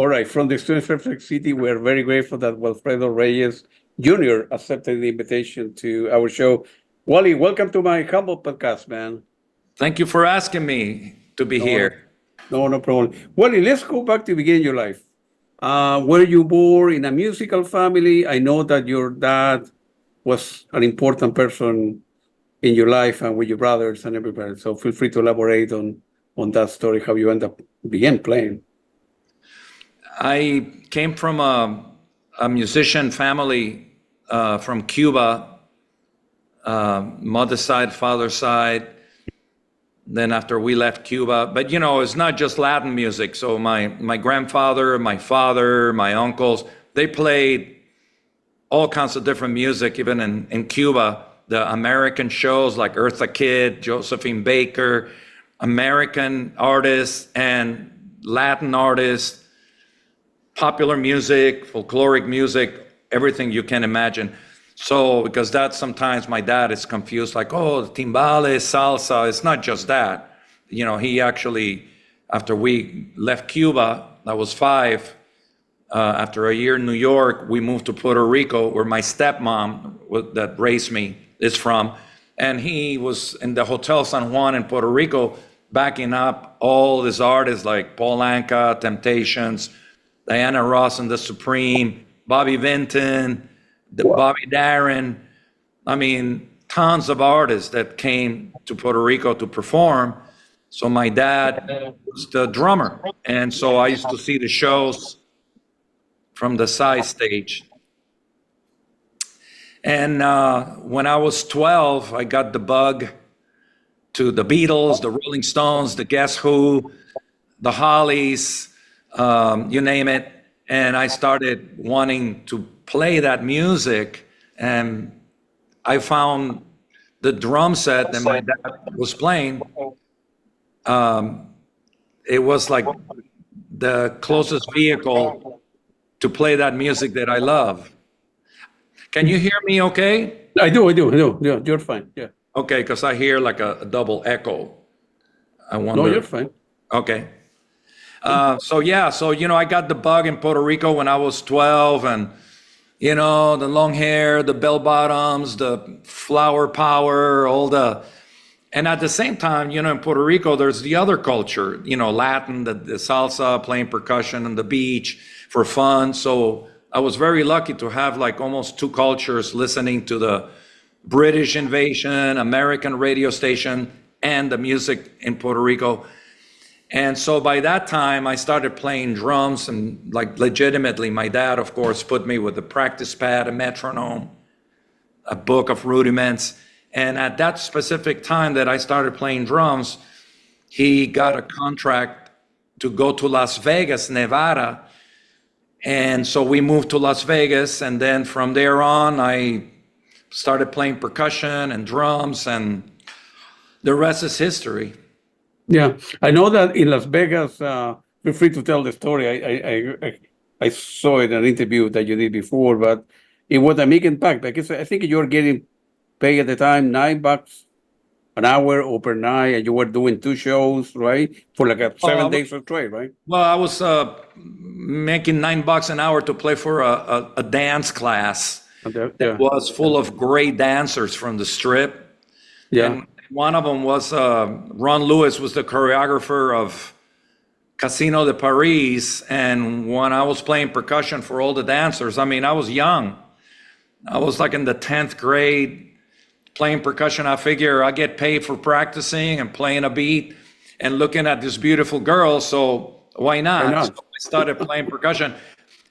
All right, from the students of Reflex City, we're very grateful that Walfredo Reyes Jr. accepted the invitation to our show. Wally, welcome to my humble podcast, man. Thank you for asking me to be No, no, here. no problem. Wally, let's go back to begin your life. Were you born in a musical family? I know that your dad was an important person in your life and with your brothers and everybody. So feel free to elaborate on that story, how you end up began playing. I came from a musician family from Cuba, mother's side, father's side. Then after we left Cuba, but you know, it's not just Latin music. So my grandfather, my father, my uncles, they played all kinds of different music, even in Cuba. The American shows like Eartha Kitt, Josephine Baker, American artists and Latin artists, popular music, folkloric music, everything you can imagine. So, because that sometimes my dad is confused, like, oh, timbales, salsa, it's not just that. You know, he actually, after we left Cuba, I was 5, after a year in New York, we moved to Puerto Rico, where my stepmom that raised me is from. And he was in the Hotel San Juan in Puerto Rico, backing up all these artists like Paul Anka, Temptations, Diana Ross and the Supreme, Bobby Vinton, Bobby Darin. I mean, tons of artists that came to Puerto Rico to perform. So my dad was the drummer. And so I used to see the shows from the side stage. And when I was 12, I got the bug to the Beatles, the Rolling Stones, the Guess Who, the Hollies, you name it. And I started wanting to play that music. And I found the drum set that my dad was playing. It was like the closest vehicle to play that music that I love. Can you hear me okay? I do. Yeah, you're fine. Yeah. Okay, because I hear like a double echo. I wonder. No, you're fine. Okay. So you know, I got the bug in Puerto Rico when I was 12, and you know, the long hair, the bell bottoms, the flower power, and at the same time, you know, in Puerto Rico, there's the other culture, you know, Latin, the salsa, playing percussion on the beach for fun. So I was very lucky to have like almost 2 cultures listening to the British invasion, American radio station, and the music in Puerto Rico. And so by that time, I started playing drums, and like legitimately, my dad, of course, put me with a practice pad, a metronome, a book of rudiments. And at that specific time that I started playing drums, he got a contract to go to Las Vegas, Nevada. And so we moved to Las Vegas. And then from there on, I started playing percussion and drums, and the rest is history. Yeah, I know that in Las Vegas. Feel free to tell the story. I saw it in an interview that you did before, but it was a big impact because I think you were getting paid at the time $9 an hour or per night, and you were doing 2 shows, right, for like 7 days of straight, right? Well, I was making $9 an hour to play for a dance class. Yeah. It was full of great dancers from the Strip. Yeah. And one of them was Ron Lewis was the choreographer of Casino de Paris. And when I was playing percussion for all the dancers, I mean, I was young. I was like in the 10th grade playing percussion. I figure I get paid for practicing and playing a beat and looking at this beautiful girl. So why not? Why not? So I started playing percussion.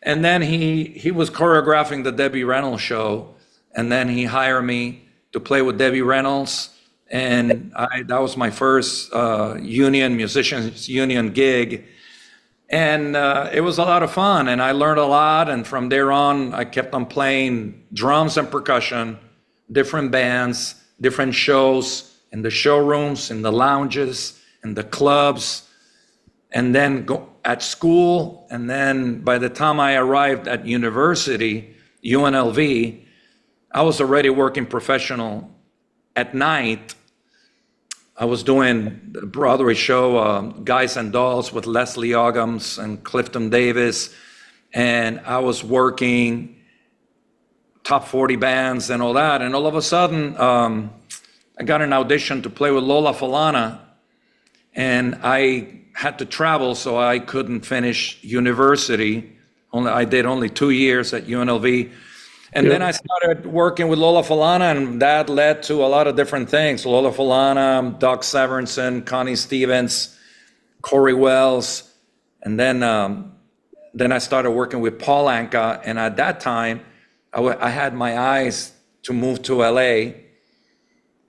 And then he was choreographing the Debbie Reynolds show. And then he hired me to play with Debbie Reynolds. And that was my first musicians union gig. And it was a lot of fun, and I learned a lot. And from there on, I kept on playing drums and percussion, different bands, different shows, in the showrooms, in the lounges, in the clubs, and then go at school. And then by the time I arrived at university, UNLV, I was already working professional at night I was doing the Broadway show, Guys and Dolls with Leslie Uggams and Clifton Davis. And I was working top 40 bands and all that. And all of a sudden, I got an audition to play with Lola Falana. And I had to travel, so I couldn't finish university. I did only 2 years at UNLV. And then I started working with Lola Falana, and that led to a lot of different things. Lola Falana, Doug Severinsen, Connie Stevens, Corey Wells. And then I started working with Paul Anka. And at that time, I had my eyes to move to LA.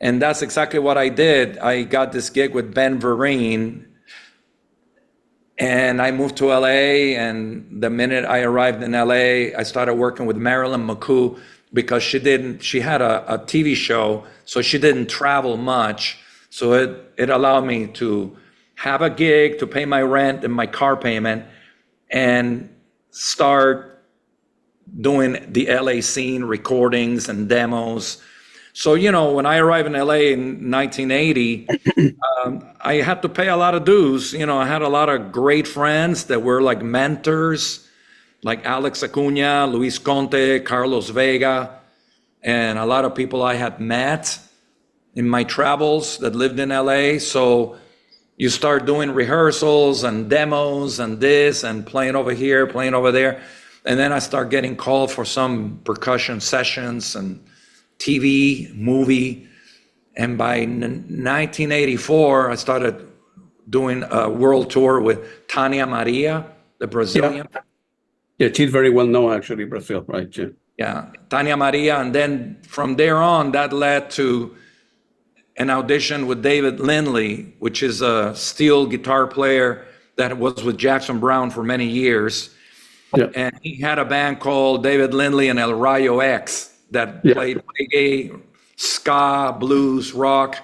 And that's exactly what I did. I got this gig with Ben Vereen. And I moved to LA, and the minute I arrived in LA, I started working with Marilyn McCoo because she had a TV show, so she didn't travel much. So it allowed me to have a gig to pay my rent and my car payment and start doing the LA scene recordings and demos. So, when I arrived in LA in 1980, I had to pay a lot of dues. I had a lot of great friends that were like mentors, like Alex Acuna, Luis Conte, Carlos Vega, and a lot of people I had met in my travels that lived in LA. So you start doing rehearsals and demos and this and playing over here, playing over there. And then I start getting called for some percussion sessions and TV, movie. And by 1984, I started doing a world tour with Tania Maria, the Brazilian. Yeah, she's very well known, actually, Brazil, right? Yeah, Tania Maria. And then from there on, that led to an audition with David Lindley, which is a steel guitar player that was with Jackson Browne for many years. Yeah. And he had a band called David Lindley and El Rayo X that played reggae, ska, blues, rock,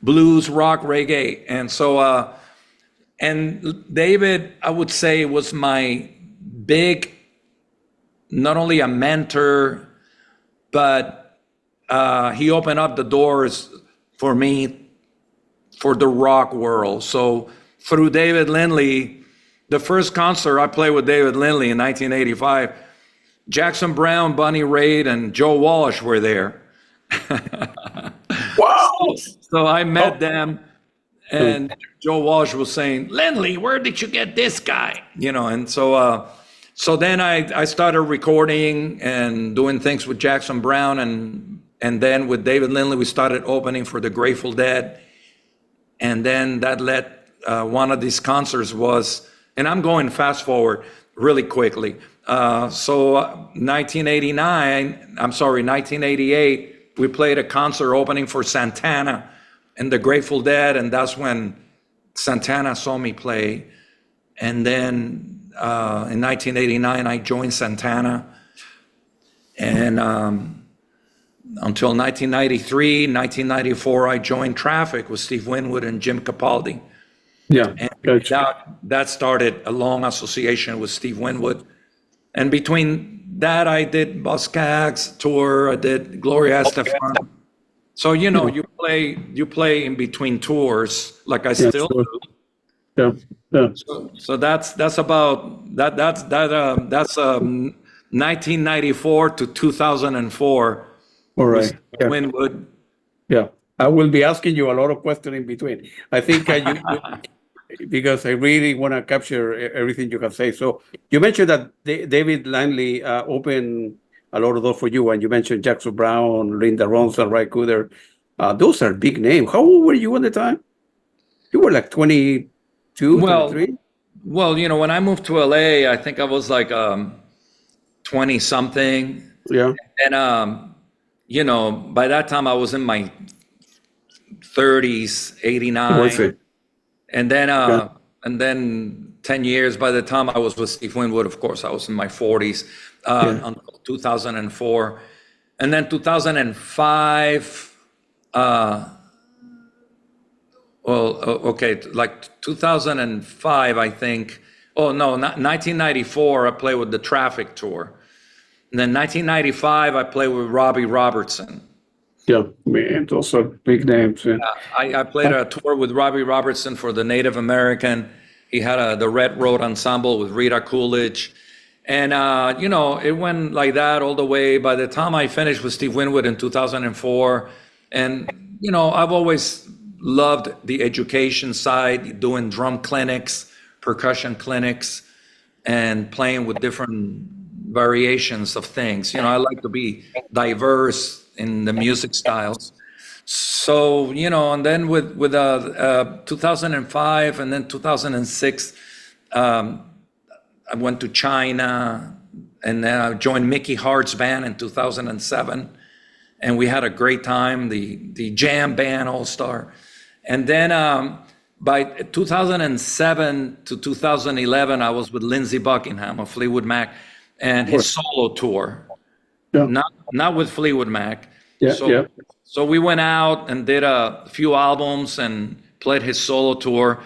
reggae. And so, and David, I would say, was my big, not only a mentor, but he opened up the doors for me for the rock world. So through David Lindley, the first concert I played with David Lindley in 1985, Jackson Browne, Bunny Raitt, and Joe Walsh were there. Wow! So I met them, and Joe Walsh was saying, "Lindley, where did you get this guy?" And so so then I started recording and doing things with Jackson Browne, and then with David Lindley, we started opening for the Grateful Dead. And then that led, one of these concerts was, and I'm going fast forward really quickly. So 1988, we played a concert opening for Santana and the Grateful Dead, and that's when Santana saw me play. And then in 1989, I joined Santana, and until 1993, 1994, I joined Traffic with Steve Winwood and Jim Capaldi. Yeah, and that started a long association with Steve Winwood. And between that, I did Scaggs tour, I did Gloria Estefan. So, you play in between tours, like I still do. Yeah. So that's about that. That's 1994 to 2004. All right. Yeah. Winwood. Yeah, I will be asking you a lot of questions in between. I think because I really want to capture everything you have said. So you mentioned that David Lindley opened a lot of doors for you, and you mentioned Jackson Browne, Linda Ronstadt, Ray Cooder. Those are big names. How old were you at the time? You were like 22, 23? Well, when I moved to LA, I think I was like 20 something. Yeah. And by that time I was in my 30s, 89. And then and then 10 years by the time I was with Steve Winwood, of course, I was in my 40s until 2004. And then 2005, like 2005, I think. Oh, no, 1994, I played with the Traffic tour. And then 1995, I played with Robbie Robertson. Yeah, man, those are big names. Yeah. I played a tour with Robbie Robertson for the Native American. He had the Red Road Ensemble with Rita Coolidge. And, it went like that all the way. By the time I finished with Steve Winwood in 2004, and, I've always loved the education side, doing drum clinics, percussion clinics, and playing with different variations of things. I like to be diverse in the music styles. So, and then with 2005 and then 2006, I went to China, and then I joined Mickey Hart's band in 2007, and we had a great time, the jam band all-star. And then by 2007 to 2011, I was with Lindsey Buckingham of Fleetwood Mac and his solo tour, Yeah. not with Fleetwood Mac. Yeah, So, yeah. so we went out and did a few albums and played his solo tour.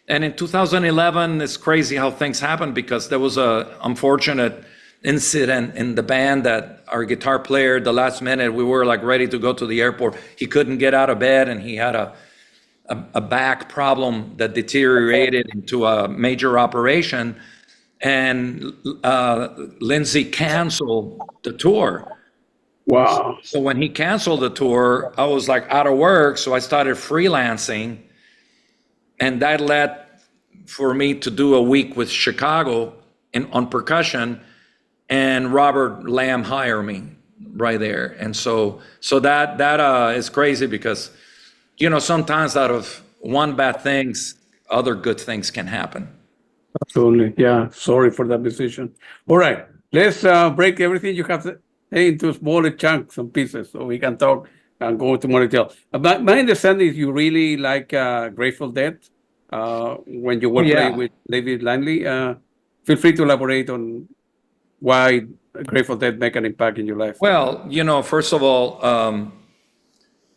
And in 2011, it's crazy how things happened, because there was a unfortunate incident in the band that our guitar player, the last minute, we were like ready to go to the airport. He couldn't get out of bed, and he had a back problem that deteriorated into a major operation. And Lindsey canceled the tour. Wow. So when he canceled the tour, I was like out of work. So I started freelancing. And that led for me to do a week with Chicago on percussion, and Robert Lamb hired me right there. And so that is crazy, because, sometimes out of one bad things, other good things can happen. Absolutely. Yeah. Sorry for that decision. All right. Let's break everything you have to say into smaller chunks and pieces so we can talk and go into more detail. My understanding is you really like Grateful Dead when you were playing with David Langley. Feel free to elaborate on why Grateful Dead make an impact in your life. Well, first of all,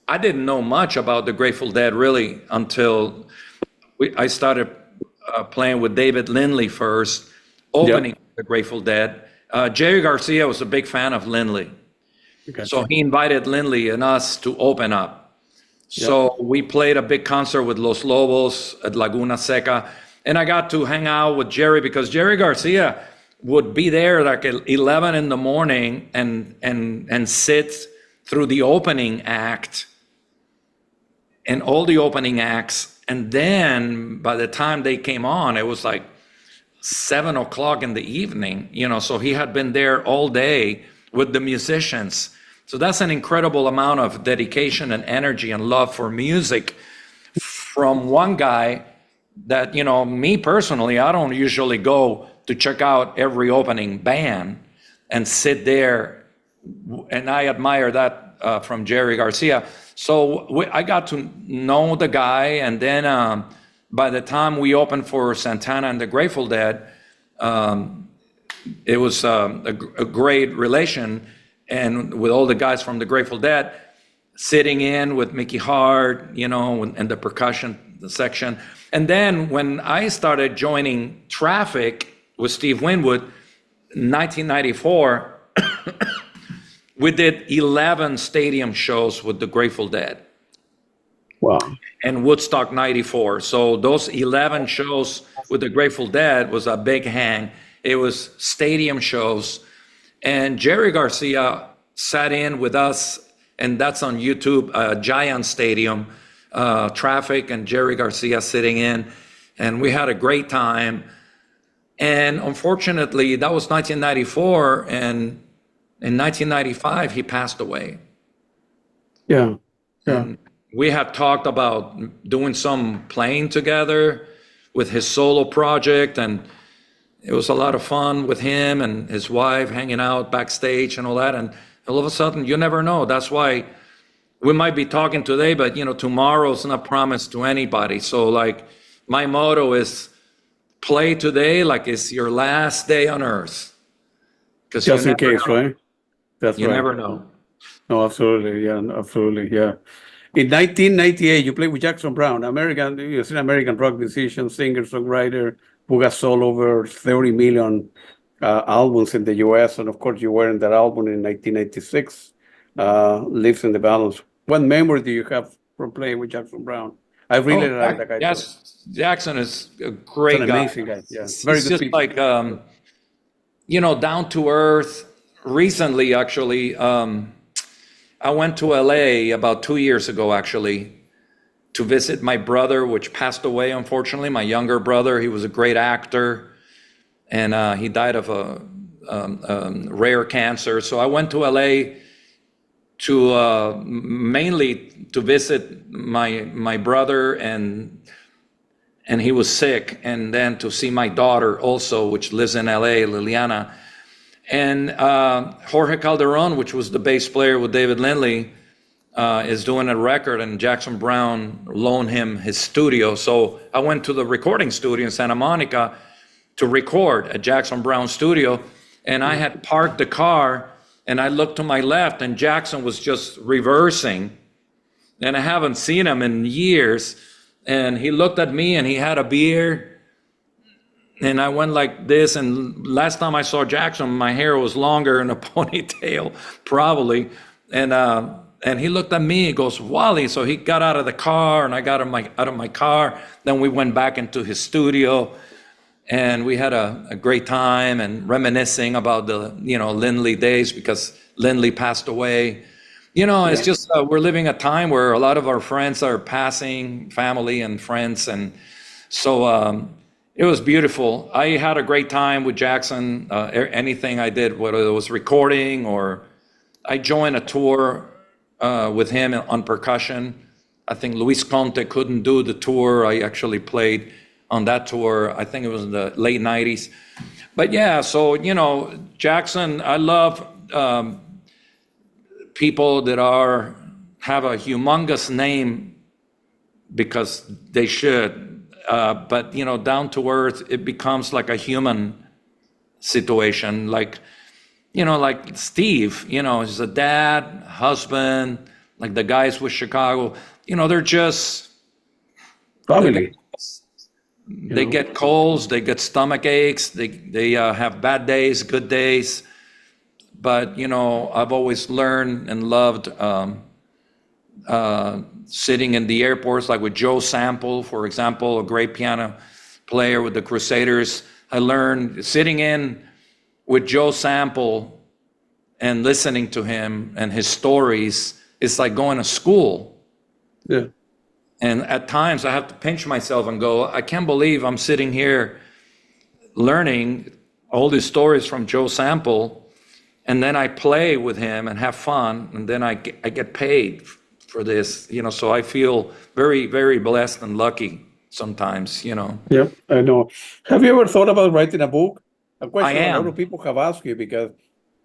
I didn't know much about the Grateful Dead really until I started playing with David Lindley first, opening the Grateful Dead. Jerry Garcia was a big fan of Lindley. Okay. So he invited Lindley and us to open up. So we played a big concert with Los Lobos at Laguna Seca. And I got to hang out with Jerry, because Jerry Garcia would be there like at 11 in the morning and sit through the opening act and all the opening acts. And then by the time they came on, it was like 7 o'clock in the evening, so he had been there all day with the musicians. So that's an incredible amount of dedication and energy and love for music from one guy that, me personally, I don't usually go to check out every opening band and sit there. And I admire that from Jerry Garcia. So I got to know the guy. And then by the time we opened for Santana and the Grateful Dead, it was a great relation. And with all the guys from the Grateful Dead sitting in with Mickey Hart, and the percussion section. And then when I started joining Traffic with Steve Winwood, 1994, we did 11 stadium shows with the Grateful Dead. Wow. And Woodstock 94. So those 11 shows with the Grateful Dead was a big hang. It was stadium shows. And Jerry Garcia sat in with us, and that's on YouTube, Giant Stadium, Traffic and Jerry Garcia sitting in. And we had a great time. And unfortunately, that was 1994. And in 1995, he passed away. Yeah. And we had talked about doing some playing together with his solo project, and it was a lot of fun with him and his wife hanging out backstage and all that. And all of a sudden, you never know. That's why we might be talking today, but tomorrow's not promised to anybody. So like my motto is play today like it's your last day on earth. Just in case, right? That's You right. never know. No, absolutely. Yeah, absolutely. Yeah. In 1998, you played with Jackson Browne, he's an American rock musician, singer, songwriter, who has sold over 30 million albums in the US. And of course, you were in that album in 1996 lives in the balance. What memory do you have from playing with Jackson Browne? I really Oh, like that guy. yes, Jackson is a He's an great guy. amazing guy. Yeah, very He's good just people. like, down to earth. Recently, actually, I went to LA about 2 years ago, actually, to visit my brother, which passed away, unfortunately, my younger brother. He was a great actor, and he died of a rare cancer. So I went to LA to mainly to visit my brother, and he was sick, and then to see my daughter also, which lives in LA, Liliana. And Jorge Calderon, which was the bass player with David Lindley, is doing a record, and Jackson Browne loaned him his studio. So I went to the recording studio in Santa Monica to record at Jackson Browne's studio, and I had parked the car, and I looked to my left, and Jackson was just reversing, and I haven't seen him in years. And he looked at me, and he had a beard, and I went like this. And last time I saw Jackson, my hair was longer in a ponytail, probably. And he looked at me, he goes, "Wally." So he got out of the car, and I got out of my car. Then we went back into his studio, and we had a great time and reminiscing about the, Lindley days, because Lindley passed away. It's just, we're living a time where a lot of our friends are passing, family and friends. And so it was beautiful. I had a great time with Jackson. Anything I did, whether it was recording or I joined a tour with him on percussion. I think Luis Conte couldn't do the tour. I actually played on that tour. I think it was in the late 90s. But yeah, so, Jackson, I love people that have a humongous name, because they should. But, down to earth, it becomes like a human situation. Like Steve, he's a dad, husband, like the guys with Chicago, they're just Family. They get colds, they get stomach aches, they have bad days, good days. But, I've always learned and loved sitting in the airports, like with Joe Sample, for example, a great piano player with the Crusaders. I learned sitting in with Joe Sample and listening to him and his stories. It's like going to school. Yeah. And at times I have to pinch myself and go, I can't believe I'm sitting here learning all these stories from Joe Sample, and then I play with him and have fun, and then I get paid for this, so I feel very, very blessed and lucky sometimes. Yeah, I know. Have you ever thought about writing a book? A question a lot am. of people have asked you, because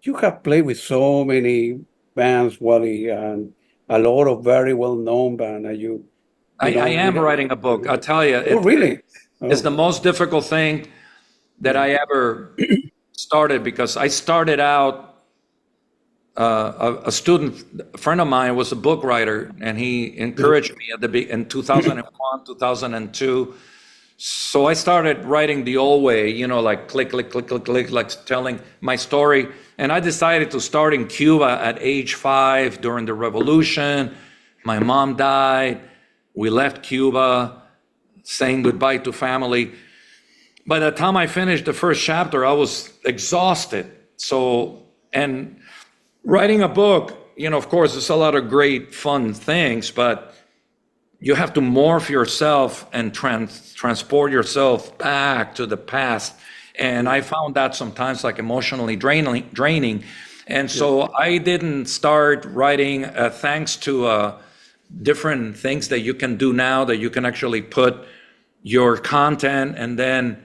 you have played with so many bands, Wally, and a lot of very well-known bands. And I am writing a book. I'll tell you, Oh, really? it's the most difficult thing that I ever started, because I started out, a friend of mine was a book writer, and he encouraged me in 2001, 2002. So I started writing the old way, like click, click, click, click, click, like telling my story. And I decided to start in Cuba at age 5 during the revolution. My mom died. We left Cuba, saying goodbye to family. By the time I finished the first chapter, I was exhausted. And writing a book, of course, there's a lot of great, fun things, but you have to morph yourself and transport yourself back to the past. And I found that sometimes like emotionally draining. And so I didn't start writing, thanks to different things that you can do now, that you can actually put your content, and then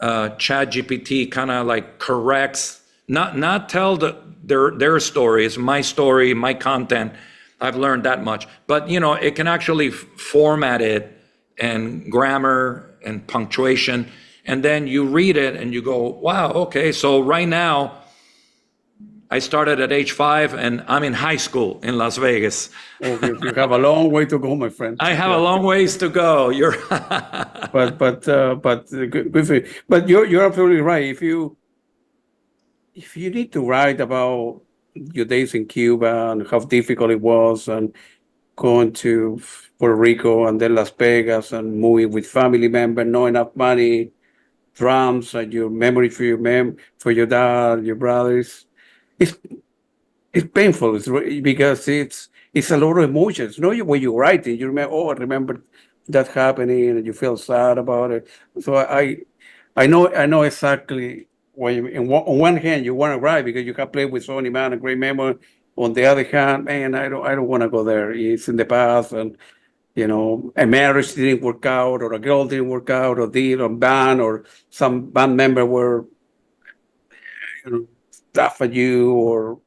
ChatGPT kind of like corrects, not tell their stories, my story, my content. I've learned that much, but it can actually format it, and grammar and punctuation, and then you read it and you go, wow, okay. So right now, I started at age 5, and I'm in high school in Las Vegas. Oh, you have a long way to go, my friend. I have a long ways to go. But good for you. But you're absolutely right. If you need to write about your days in Cuba and how difficult it was, and going to Puerto Rico and then Las Vegas and moving with family members, not enough money, drums, and your memory for for your dad, your brothers. It's it's painful. Because it's a lot of emotions. When you write it, you remember. Oh, I remember that happening, and you feel sad about it. So I know exactly when on one hand you want to write because you have played with so many man a great memory. On the other hand, man, I don't want to go there. It's in the past, and a marriage didn't work out, or a girl didn't work out, or did or band, or some band member were tough at you, or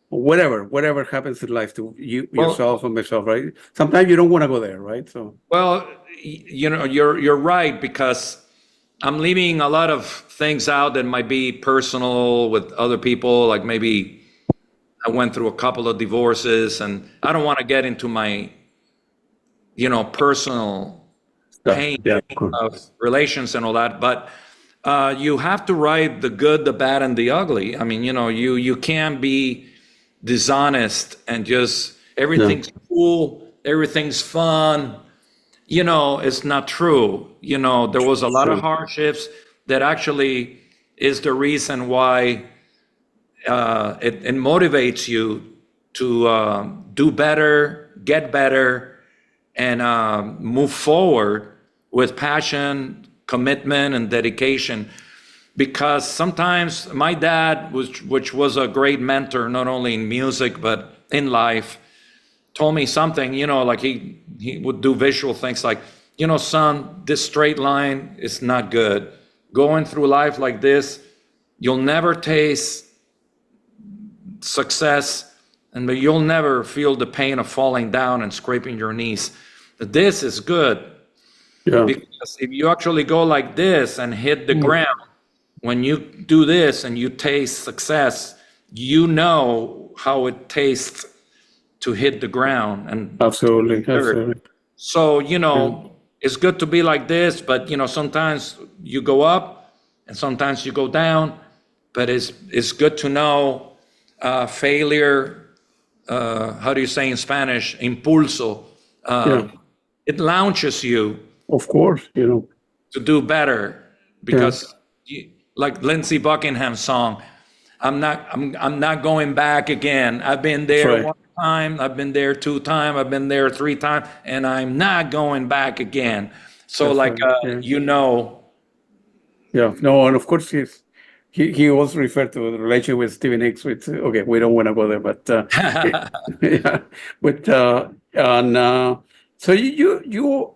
whatever happens in life to you, yourself, and myself, right? Sometimes you don't want to go there, right? So Well, you're right, because I'm leaving a lot of things out that might be personal with other people. Like maybe I went through a couple of divorces, and I don't want to get into my, personal pain yeah, cool. of relations and all that. But you have to write the good, the bad, and the ugly. I mean, you can't be dishonest and just everything's cool, everything's fun. It's not true. There was a lot of hardships that actually is the reason why it motivates you to do better, get better, and move forward with passion, commitment, and dedication. Because sometimes my dad, which was a great mentor, not only in music, but in life, told me something, like he would do visual things like, son, this straight line is not good. Going through life like this, you'll never taste success, and you'll never feel the pain of falling down and scraping your knees. This is good. Yeah. Because if you actually go like this and hit the ground, when you do this and you taste success, you know how it tastes to hit the ground. And Absolutely. so, it's good to be like this, but sometimes you go up and sometimes you go down. But it's good to know failure. How do you say in Spanish? Impulso. It launches you. Of course, To do better, because like Lindsey Buckingham's song, I'm not going back again. I've been there one time, I've been there 2 times, I've been there 3 times, and I'm not going back again. So Yeah, no, and of course he also referred to the relation with Stevie Nicks. With okay, we don't want to go there, but yeah, but and so you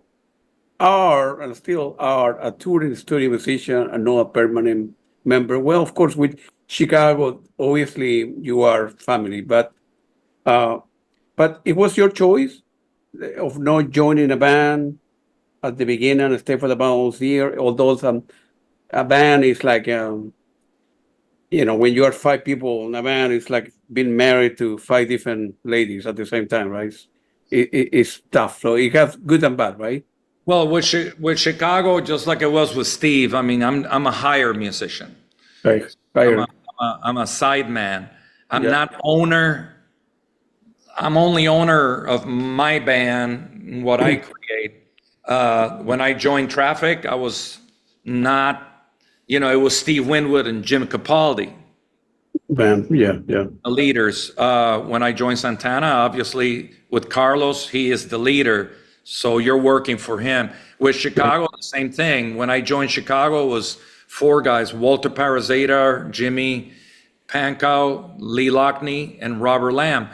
are and still are a touring studio musician and not a permanent member. Well, of course, with Chicago, obviously you are family, uh, but it was your choice of not joining a band at the beginning and stay for the band year. Although a band is like when you are 5 people in a band, it's like being married to 5 different ladies at the same time, right? It's tough. So it has good and bad, right? well, with Chicago, just like it was with Steve, I mean, I'm a hired musician. Right. I'm a sideman. I'm Yeah. not owner. I'm only owner of my band, what I create. When I joined Traffic, I was not, it was Steve Winwood and Jim Capaldi, Band. Yeah. the leaders. When I joined Santana, obviously with Carlos, he is the leader. So you're working for him. With Chicago, the same thing. When I joined Chicago, it was 4 guys: Walter Parazada, Jimmy Pankow, Lee Lockney, and Robert Lamb.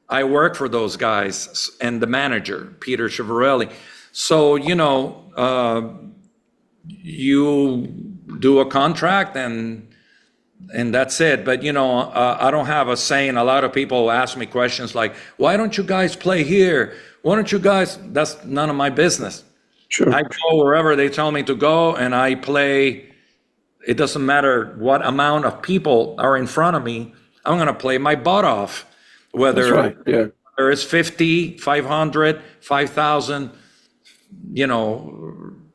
I work for those guys and the manager, Peter Chiavarelli. So, you do a contract and that's it. But, I don't have a saying. A lot of people ask me questions like, why don't you guys play here? Why don't you guys? That's none of my business. Sure. I go wherever they tell me to go and I play. It doesn't matter what amount of people are in front of me. I'm going to play my butt off. That's right. Yeah. Whether it's 50, 500, 5,000,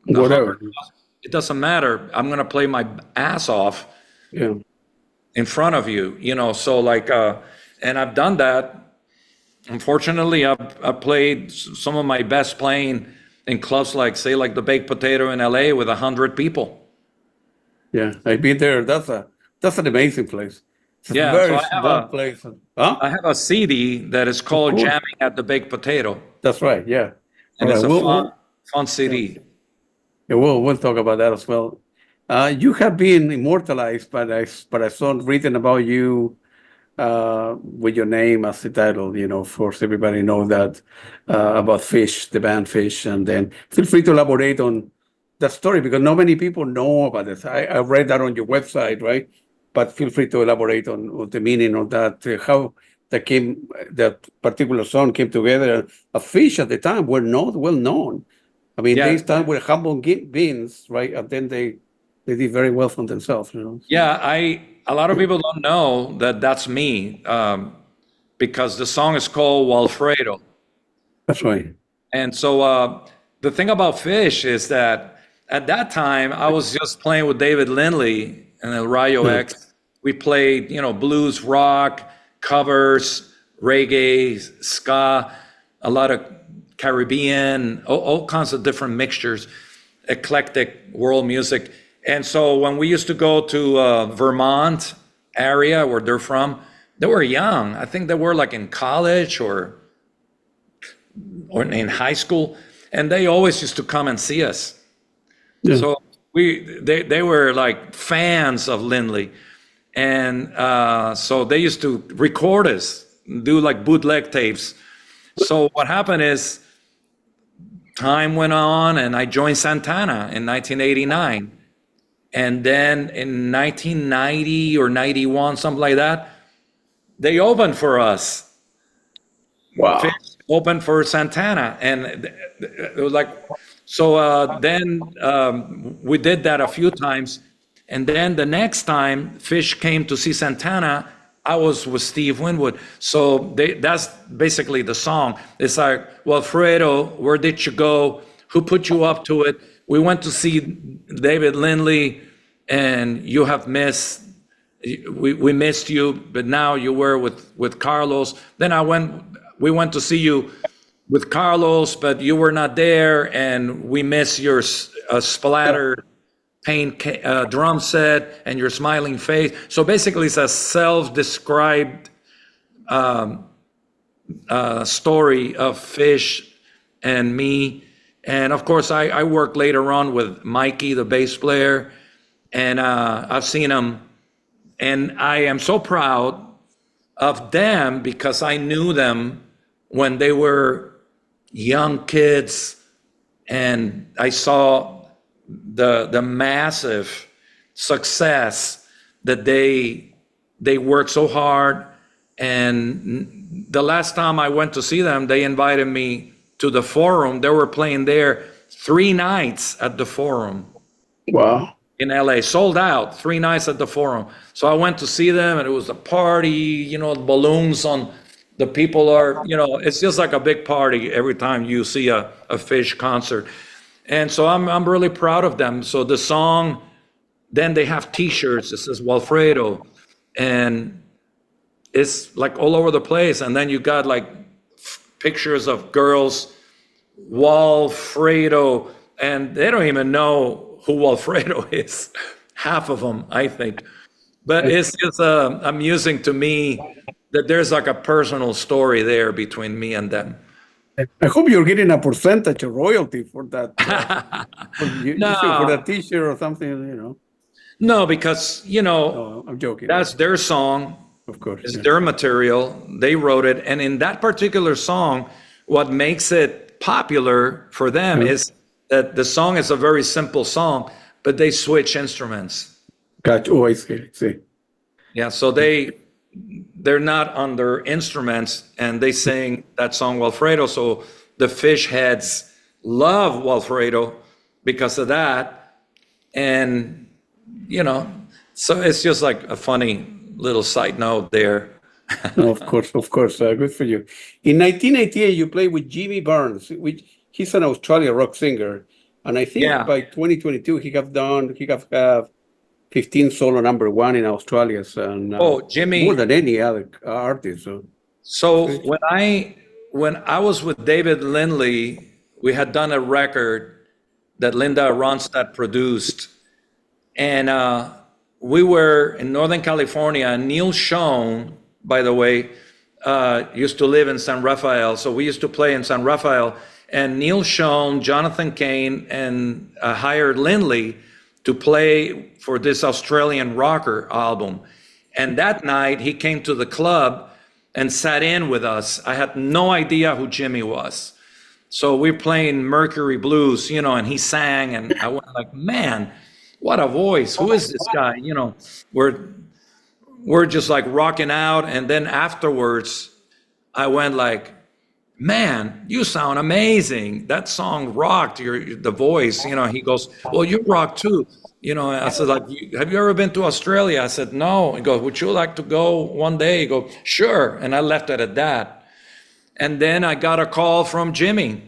Whatever. it doesn't matter. I'm going to play my ass off Yeah. in front of you, so like, and I've done that. Unfortunately, I've played some of my best playing in clubs like, say, like the Baked Potato in LA with 100 people. Yeah, I've been there. That's an amazing place. It's a Yeah, so very small place. Huh? I have a CD that is Of called course. Jamming at the Baked Potato, That's right. Yeah. All and right. it's a fun, We'll fun yeah, CD. yeah, we'll talk about that as well. You have been immortalized, but I saw reading about you with your name as the title. Of course, everybody knows that about Phish, the band Phish, and then feel free to elaborate on that story because not many people know about this. I read that on your website, right? But feel free to elaborate on the meaning of that, how that particular song came together. Phish at the time were not well known. I mean, they Yeah, started with humble beings, right? And then they did very well for themselves. yeah. A lot of people don't know that that's me, because the song is called Walfredo. That's right. And so the thing about Phish is that at that time I was just playing with David Lindley and El Rayo Yeah. X. We played, blues, rock, covers, reggae, ska, a lot of Caribbean, all kinds of different mixtures, eclectic world music. And so when we used to go to Vermont area where they're from, they were young. I think they were like in college or in high school, and they always used to come and see us. Yeah. So they were like fans of Lindley, and so they used to record us, do like bootleg tapes. So what happened is time went on, and I joined Santana in 1989, and then in 1990 or 91, something like that, they opened for us. Wow. Phish opened for Santana, and it was like, so then we did that a few times, and then the next time Phish came to see Santana, I was with Steve Winwood. So that's basically the song. It's like, Walfredo, where did you go? Who put you up to it? We went to see David Lindley, and you have missed. We missed you, but now you were with Carlos. Then we went to see you with Carlos, but you were not there, and we miss your splatter paint drum set and your smiling face. So basically, it's a self-described story of Phish and me. And of course, I worked later on with Mikey, the bass player, and I've seen him. And I am so proud of them because I knew them when they were young kids, and I saw the massive success that they worked so hard. And the last time I went to see them, they invited me to the Forum. They were playing there 3 nights at the Forum. Wow. In LA, sold out, 3 nights at the Forum. So I went to see them, and it was a party, balloons on, the people are, it's just like a big party every time you see a Phish concert. And so I'm really proud of them. So the song, then they have t-shirts, it says Walfredo, and it's like all over the place. And then you got like pictures of girls, Walfredo, and they don't even know who Walfredo is, half of them, I think. But it's just amusing to me that there's like a personal story there between me and them. I hope you're getting a percentage of royalty for that, for No, that T-shirt or something. no, because, No, I'm joking. that's their song, Of course. it's Yeah. their material, they wrote it. And in that particular song, what makes it popular for them is that the song is a very simple song, but they switch instruments. Gotcha. Oh, I see. Yeah, so they're not on their instruments, and they sing that song Walfredo. So the Phish heads love Walfredo because of that. And, so it's just like a funny little side note there. No, of course. Good for you. In 1988, you played with Jimmy Barnes, which he's an Australian rock singer, and I think Yeah. by 2022 he have 15 solo #1 in Australia, and Oh, Jimmy. more than any other artist. So when I was with David Lindley, we had done a record that Linda Ronstadt produced, and we were in Northern California. And Neil Schon, by the way, used to live in San Rafael, so we used to play in San Rafael. And Neil Schon, Jonathan Cain, and hired Lindley to play for this Australian rocker album. And that night he came to the club and sat in with us. I had no idea who Jimmy was. So we're playing Mercury Blues, and he sang, and I went like, man, what a voice. Who is this guy? We're just like rocking out. And then afterwards, I went like, man, you sound amazing. That song rocked, the voice. He goes, well, you rock too. I said, like, have you ever been to Australia? I said, no. He goes, would you like to go one day? He goes, sure. And I left it at that. And then I got a call from Jimmy.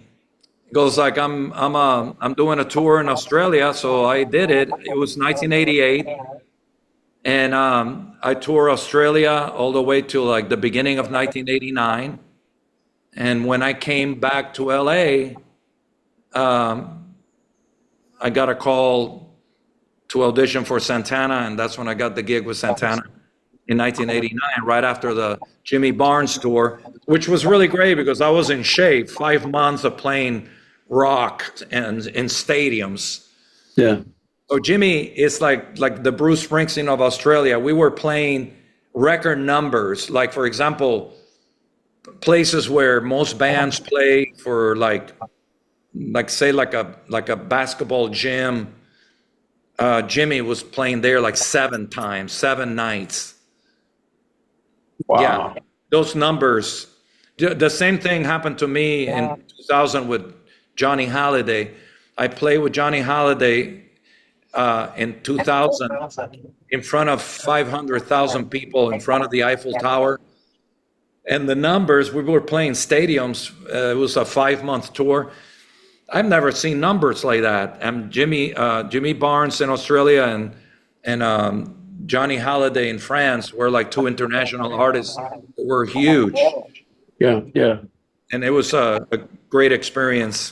He goes like, I'm doing a tour in Australia. So I did it. It was 1988. And I toured Australia all the way to like the beginning of 1989. And when I came back to LA, I got a call to audition for Santana, and that's when I got the gig with Santana in 1989, right after the Jimmy Barnes tour, which was really great because I was in shape. 5 months of playing rock and in stadiums. Yeah. So Jimmy is like the Bruce Springsteen of Australia. We were playing record numbers, like for example, places where most bands play for like say like a basketball gym. Jimmy was playing there like 7 times, 7 nights. Wow. Yeah, those numbers. The same thing happened to me in 2000 with Johnny Hallyday. I played with Johnny Hallyday in 2000 in front of 500,000 people in front of the Eiffel Tower. And the numbers, we were playing stadiums. It was a 5-month tour. I've never seen numbers like that. And Jimmy Barnes in Australia and Johnny Hallyday in France were like 2 international artists that were huge. Yeah, yeah. And it was a great experience.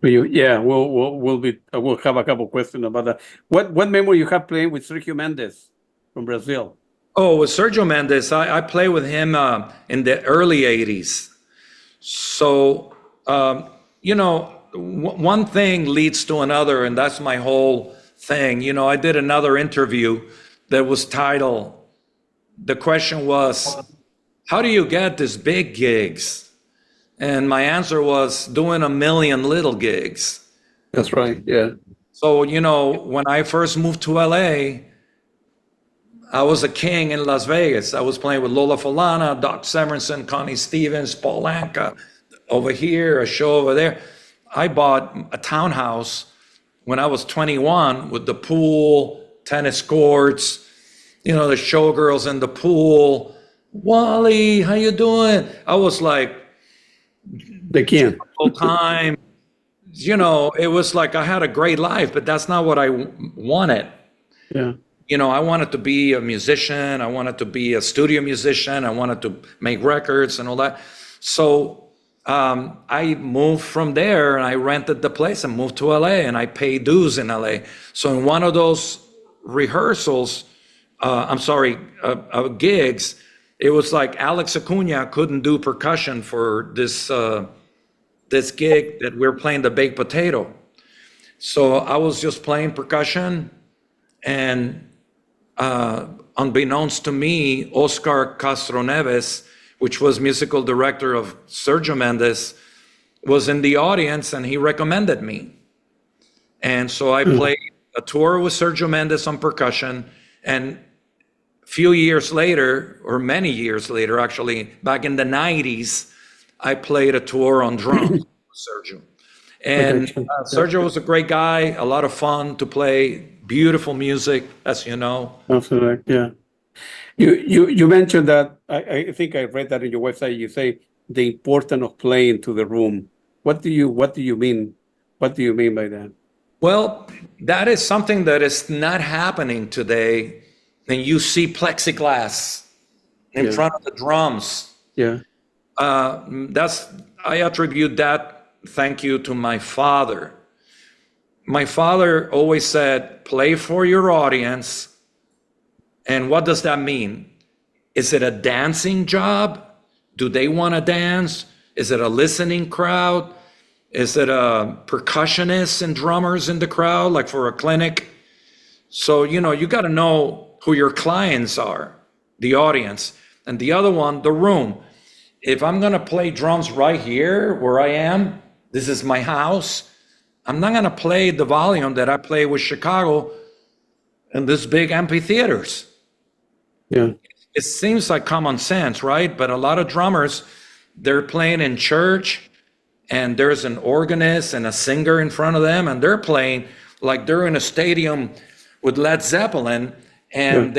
We'll have a couple questions about that. What memory you have playing with Sergio Mendes from Brazil? Oh, with Sergio Mendes, I played with him in the early 80s. So, one thing leads to another, and that's my whole thing. I did another interview that was titled, the question was, how do you get these big gigs? And my answer was doing a million little gigs. That's right, yeah. So, when I first moved to LA, I was a king in Las Vegas. I was playing with Lola Falana, Doc Severinsen, Connie Stevens, Paul Anka, over here, a show over there. I bought a townhouse when I was 21 with the pool, tennis courts, the showgirls in the pool. Wally, how you doing? I was like, they can't. Full time. It was like I had a great life, but that's not what I wanted. Yeah. I wanted to be a musician. I wanted to be a studio musician. I wanted to make records and all that. So I moved from there and I rented the place and moved to LA and I paid dues in LA. So in one of those rehearsals, gigs, it was like Alex Acuna couldn't do percussion for this gig that we're playing the baked potato. So I was just playing percussion, and unbeknownst to me, Oscar Castro Neves, which was musical director of Sergio Mendes, was in the audience and he recommended me. And so I played a tour with Sergio Mendes on percussion, and a few years later, or many years later, actually, back in the 90s, I played a tour on drums with Sergio. And Sergio was a great guy, a lot of fun to play, beautiful music, as you know. Absolutely, yeah. You mentioned that, I think I read that in your website, you say the importance of playing to the room. What do you mean? What do you mean by that? Well, that is something that is not happening today. And you see plexiglass in Yeah. front of the drums. Yeah. I attribute that thank you to my father. My father always said, play for your audience. And what does that mean? Is it a dancing job? Do they want to dance? Is it a listening crowd? Is it a percussionists and drummers in the crowd, like for a clinic? So, you got to know who your clients are, the audience. And the other one, the room. If I'm going to play drums right here where I am, this is my house, I'm not going to play the volume that I play with Chicago in this big amphitheaters. Yeah. It seems like common sense, right? But a lot of drummers, they're playing in church and there's an organist and a singer in front of them and they're playing like they're in a stadium with Led Zeppelin and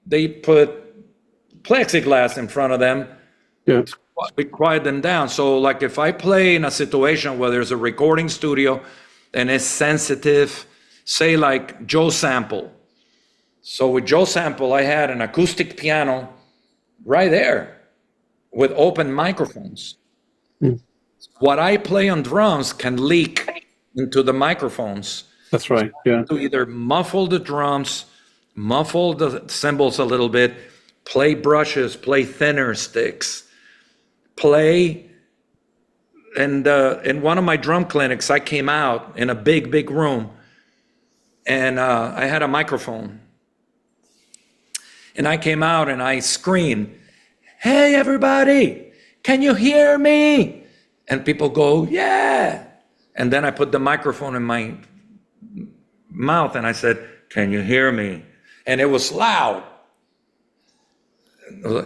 they put plexiglass in front of them. Yeah. We quiet them down. So like if I play in a situation where there's a recording studio and it's sensitive, say like Joe Sample. So with Joe Sample, I had an acoustic piano right there with open microphones. What I play on drums can leak into the microphones. That's right. Yeah. To either muffle the drums, muffle the cymbals a little bit, play brushes, play thinner sticks, play. And in one of my drum clinics, I came out in a big room and I had a microphone. And I came out and I screamed, "Hey, everybody, can you hear me?" And people go, "Yeah." And then I put the microphone in my mouth and I said, "Can you hear me?" And it was loud.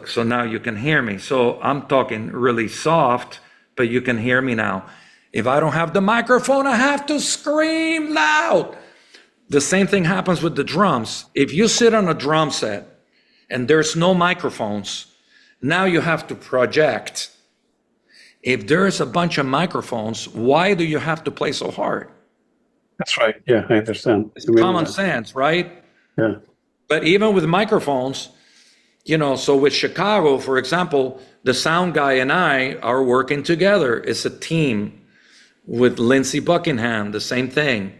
So now you can hear me. So I'm talking really soft, but you can hear me now. If I don't have the microphone, I have to scream loud. The same thing happens with the drums. If you sit on a drum set and there's no microphones, now you have to project. If there's a bunch of microphones, why do you have to play so hard? That's right. Yeah, I understand. It's common sense, right? Yeah. But even with microphones, so with Chicago, for example, the sound guy and I are working together. It's a team. With Lindsey Buckingham, the same thing.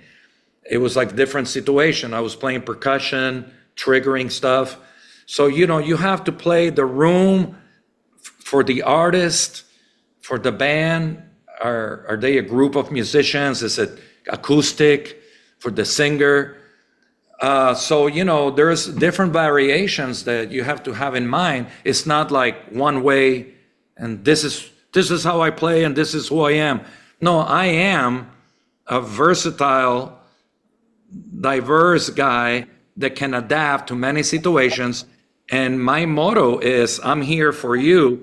It was like different situation. I was playing percussion, triggering stuff. So, you have to play the room for the artist, for the band. Are they a group of musicians? Is it acoustic for the singer? So, there's different variations that you have to have in mind. It's not like one way and this is how I play and this is who I am. No, I am a versatile, diverse guy that can adapt to many situations. And my motto is, I'm here for you,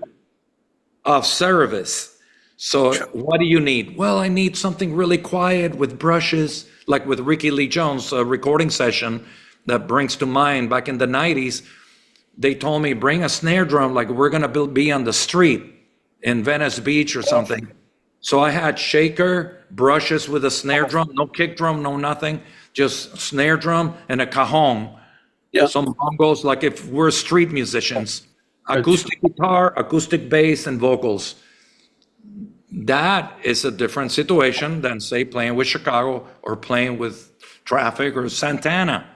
of service. So what do you need? Well, I need something really quiet with brushes, like with Ricky Lee Jones, a recording session that brings to mind back in the 90s. They told me, bring a snare drum like we're going to be on the street in Venice Beach or something. So I had shaker, brushes with a snare drum, no kick drum, no nothing, just snare drum and a cajon. Yeah. Some bongos, like if we're street musicians, acoustic guitar, acoustic bass, and vocals. That is a different situation than, say, playing with Chicago or playing with Traffic or Santana.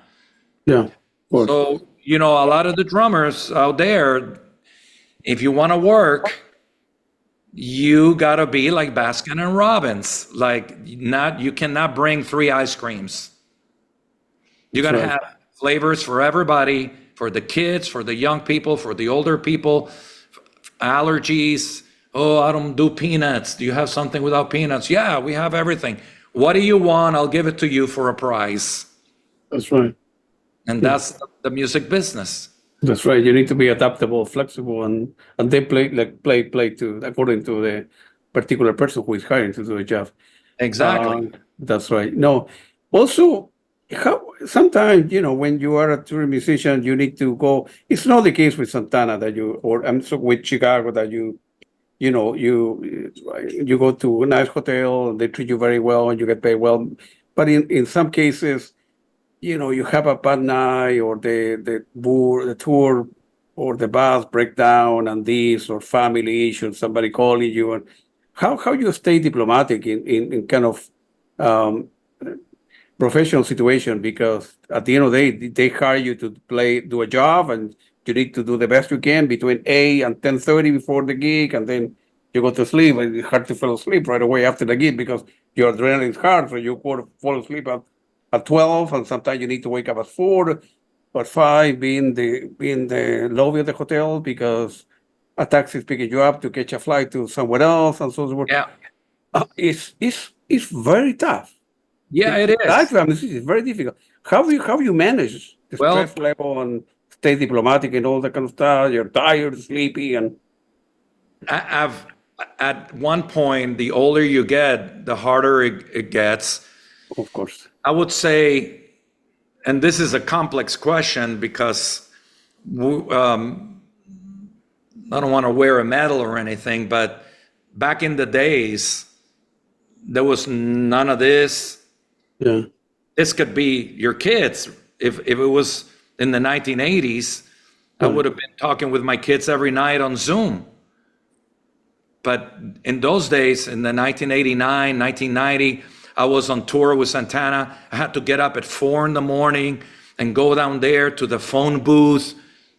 Yeah. Of course. So, a lot of the drummers out there, if you want to work, you got to be like Baskin and Robbins. You cannot bring 3 ice creams. You got to have flavors for everybody, for the kids, for the young people, for the older people, allergies. Oh, I don't do peanuts. Do you have something without peanuts? Yeah, we have everything. What do you want? I'll give it to you for a price. That's right. And that's the music business. That's right. You need to be adaptable, flexible, and then play to according to the particular person who is hiring to do the job. Exactly. That's right. No, also, sometimes when you are a touring musician, you need to go. It's not the case with Santana with Chicago that you go to a nice hotel and they treat you very well and you get paid well. but in some cases, you have a bad night or the tour or the bus breakdown and this or family issues, somebody calling you, and how you stay diplomatic in kind of um, professional situation, because at the end of the day they hire you to do a job, and you need to do the best you can between 8 and 10:30 before the gig, and then you go to sleep and it's hard to fall asleep right away after the gig because your adrenaline is hard, so you fall asleep at 12, and sometimes you need to wake up at 4 or 5, be in the lobby of the hotel because a taxi is picking you up to catch a flight to somewhere else and so forth. Yeah. It's very tough. Yeah, it Life, is. I mean, this is very difficult. How you manage the Well, stress level and stay diplomatic and all that kind of stuff? You're tired, sleepy, and I've at one point, the older you get, the harder it gets. of course, I would say, and this is a complex question because I don't want to wear a medal or anything, but back in the days, there was none of this. yeah, This could be your kids. If it was in the 1980s, I would have been talking with my kids every night on Zoom. But in those days, in the 1989, 1990, I was on tour with Santana. I had to get up at 4 in the morning and go down there to the phone booth,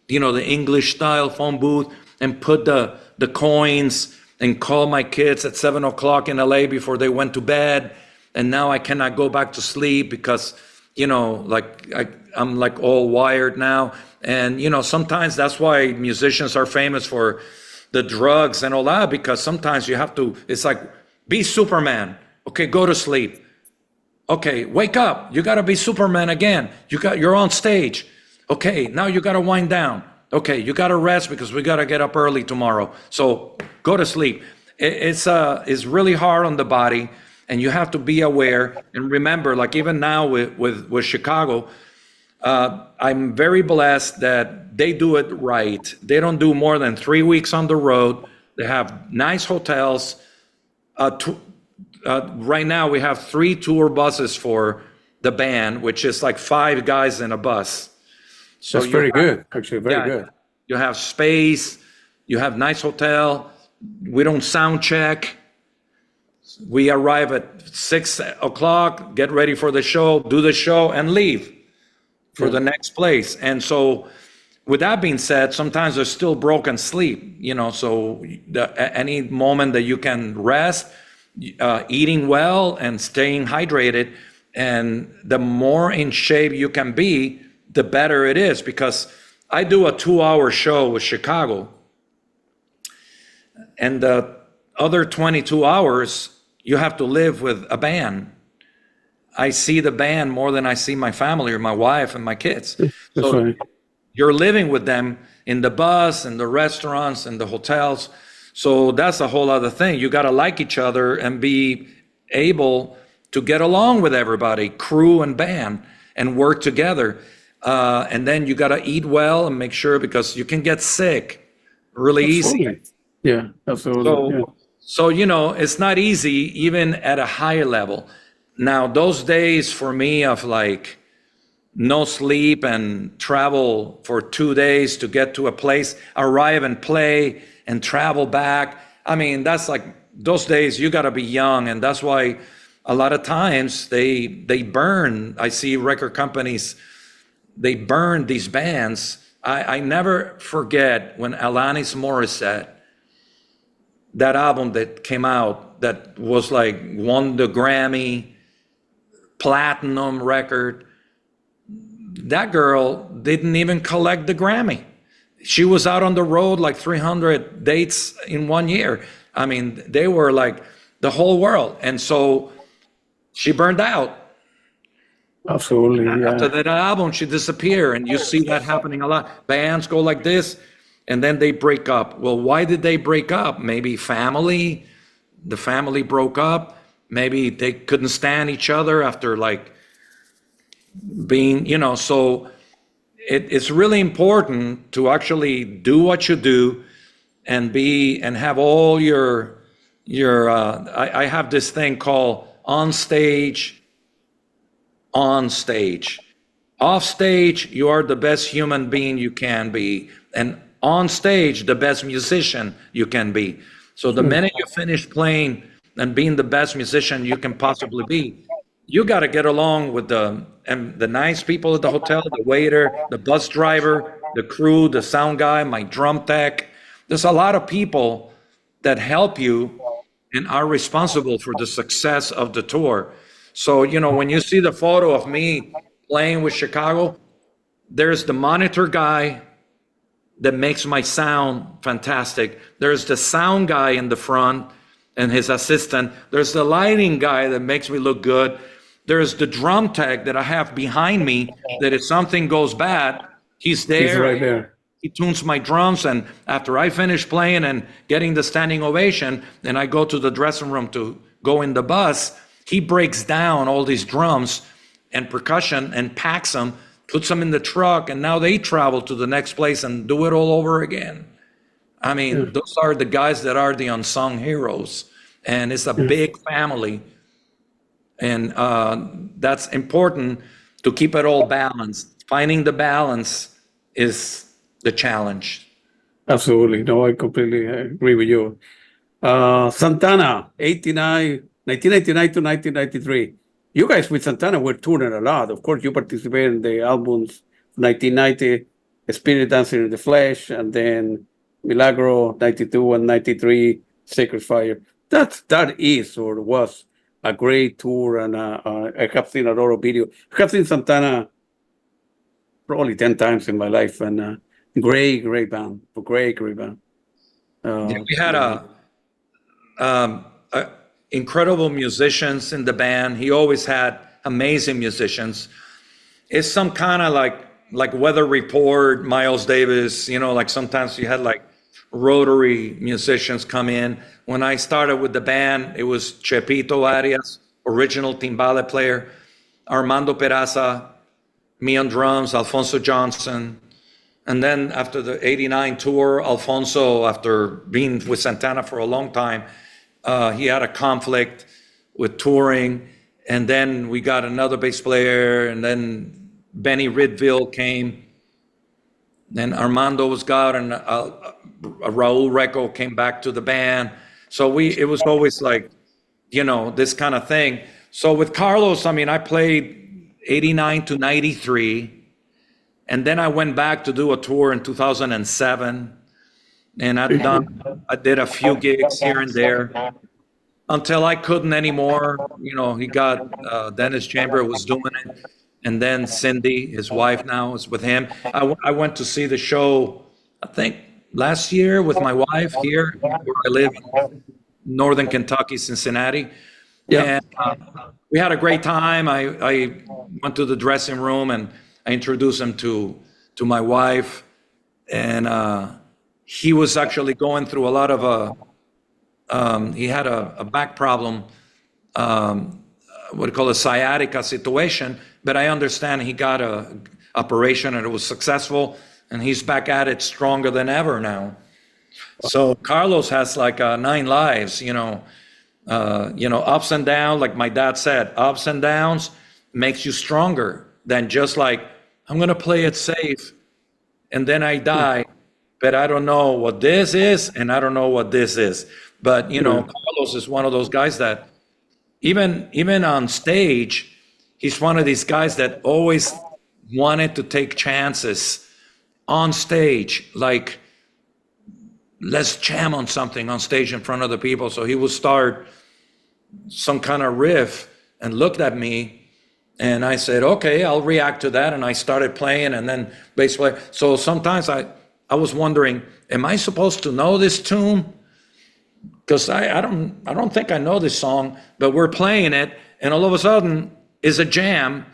the English style phone booth, and put the coins and call my kids at 7 o'clock in LA before they went to bed. And now I cannot go back to sleep because, I'm like all wired now. And, sometimes that's why musicians are famous for the drugs and all that, because sometimes you have to, it's like, be Superman. Okay, go to sleep. Okay, wake up. You got to be Superman again. You're on stage. Okay, now you got to wind down. Okay, you got to rest because we got to get up early tomorrow. So go to sleep. It's really hard on the body, and you have to be aware and remember, like even now with Chicago, I'm very blessed that they do it right. They don't do more than 3 weeks on the road. They have nice hotels. Right now we have 3 tour buses for the band, which is like 5 guys in a bus. So that's very good. Actually, very good. You have space. You have nice hotel. We don't sound check. We arrive at 6 o'clock, get ready for the show, do the show, and leave for the next place. And so with that being said, sometimes there's still broken sleep, so any moment that you can rest, eating well and staying hydrated, and the more in shape you can be, the better it is. Because I do a 2-hour show with Chicago, and the other 22 hours, you have to live with a band. I see the band more than I see my family or my wife and my kids. So right. You're living with them in the bus and the restaurants and the hotels. So that's a whole other thing. You got to like each other and be able to get along with everybody, crew and band, and work together. And then you got to eat well and make sure, because you can get sick really easy. Yeah, absolutely. So, it's not easy even at a higher level. Now, those days for me of like no sleep and travel for 2 days to get to a place, arrive and play and travel back. I mean, that's like those days you got to be young. And that's why a lot of times they burn. I see record companies, they burn these bands. I never forget when Alanis Morissette, that album that came out that was like won the Grammy, platinum record. That girl didn't even collect the Grammy. She was out on the road like 300 dates in 1 year. I mean, they were like the whole world. And so she burned out. Absolutely. Yeah. After that album, she disappeared. And you see that happening a lot. Bands go like this, and then they break up. Well, why did they break up? Maybe family. The family broke up. Maybe they couldn't stand each other after like being, so it's really important to actually do what you do and have all your I have this thing called on stage on stage. Off stage, you are the best human being you can be. And on stage, the best musician you can be. So the minute you finish playing and being the best musician you can possibly be, you got to get along with the nice people at the hotel, the waiter, the bus driver, the crew, the sound guy, my drum tech. There's a lot of people that help you and are responsible for the success of the tour. So, when you see the photo of me playing with Chicago, there's the monitor guy that makes my sound fantastic. There's the sound guy in the front and his assistant. There's the lighting guy that makes me look good. There's the drum tech that I have behind me that if something goes bad, he's there. He's right there. He tunes my drums, and after I finish playing and getting the standing ovation, and I go to the dressing room to go in the bus, he breaks down all these drums and percussion and packs them, puts them in the truck, and now they travel to the next place and do it all over again. I mean, those are the guys that are the unsung heroes, and it's a big family. And that's important to keep it all balanced. Finding the balance is the challenge. Absolutely. No, I completely agree with you. Santana, 1999 to 1993. You guys with Santana were touring a lot. Of course, you participated in the albums 1990, Spirit Dancing in the Flesh, and then Milagro 92 and 93, Sacred Fire. That is or was a great tour, and I have seen a lot of video. I have seen Santana probably 10 times in my life, and great band, great band. We had incredible musicians in the band. He always had amazing musicians. It's some kind of like Weather Report, Miles Davis, like sometimes you had like rotary musicians come in. When I started with the band, it was Chepito Arias, original timbale player, Armando Peraza, me on drums, Alfonso Johnson. And then after the 89 tour, Alfonso, after being with Santana for a long time, he had a conflict with touring. And then we got another bass player, and then Benny Ridville came. Then Armando was gone, and Raul Recco came back to the band. So it was always like, this kind of thing. So with Carlos, I played 89 to 93. And then I went back to do a tour in 2007. And I did a few gigs here and there until I couldn't anymore. He got, Dennis Chamber was doing it. And then Cindy, his wife now, is with him. I went to see the show, I think, last year with my wife here, where I live in northern Kentucky, Cincinnati. Yeah. And we had a great time. I went to the dressing room and I introduced him to my wife. And he was actually going through a lot of, he had a back problem, what we call a sciatica situation. But I understand he got a operation and it was successful, and he's back at it stronger than ever now. So Carlos has like 9 lives, ups and downs. Like my dad said, ups and downs makes you stronger than just like, I'm going to play it safe and then I die, but I don't know what this is and I don't know what this is. But, Carlos is one of those guys that even on stage, he's one of these guys that always wanted to take chances on stage, like, let's jam on something on stage in front of the people. So he would start some kind of riff and looked at me, and I said, okay, I'll react to that. And I started playing, and then bass player. So sometimes I was wondering, am I supposed to know this tune? Because I don't think I know this song, but we're playing it, and all of a sudden it's a jam,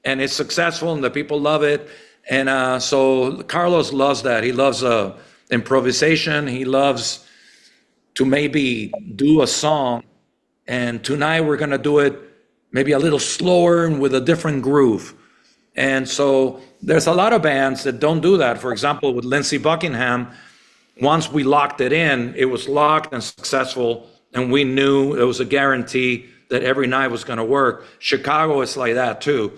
and it's successful, and the people love it. And so Carlos loves that. He loves improvisation. He loves to maybe do a song, and tonight we're going to do it maybe a little slower and with a different groove. And so there's a lot of bands that don't do that. For example, with Lindsey Buckingham, once we locked it in, it was locked and successful, and we knew it was a guarantee that every night was going to work. Chicago is like that too.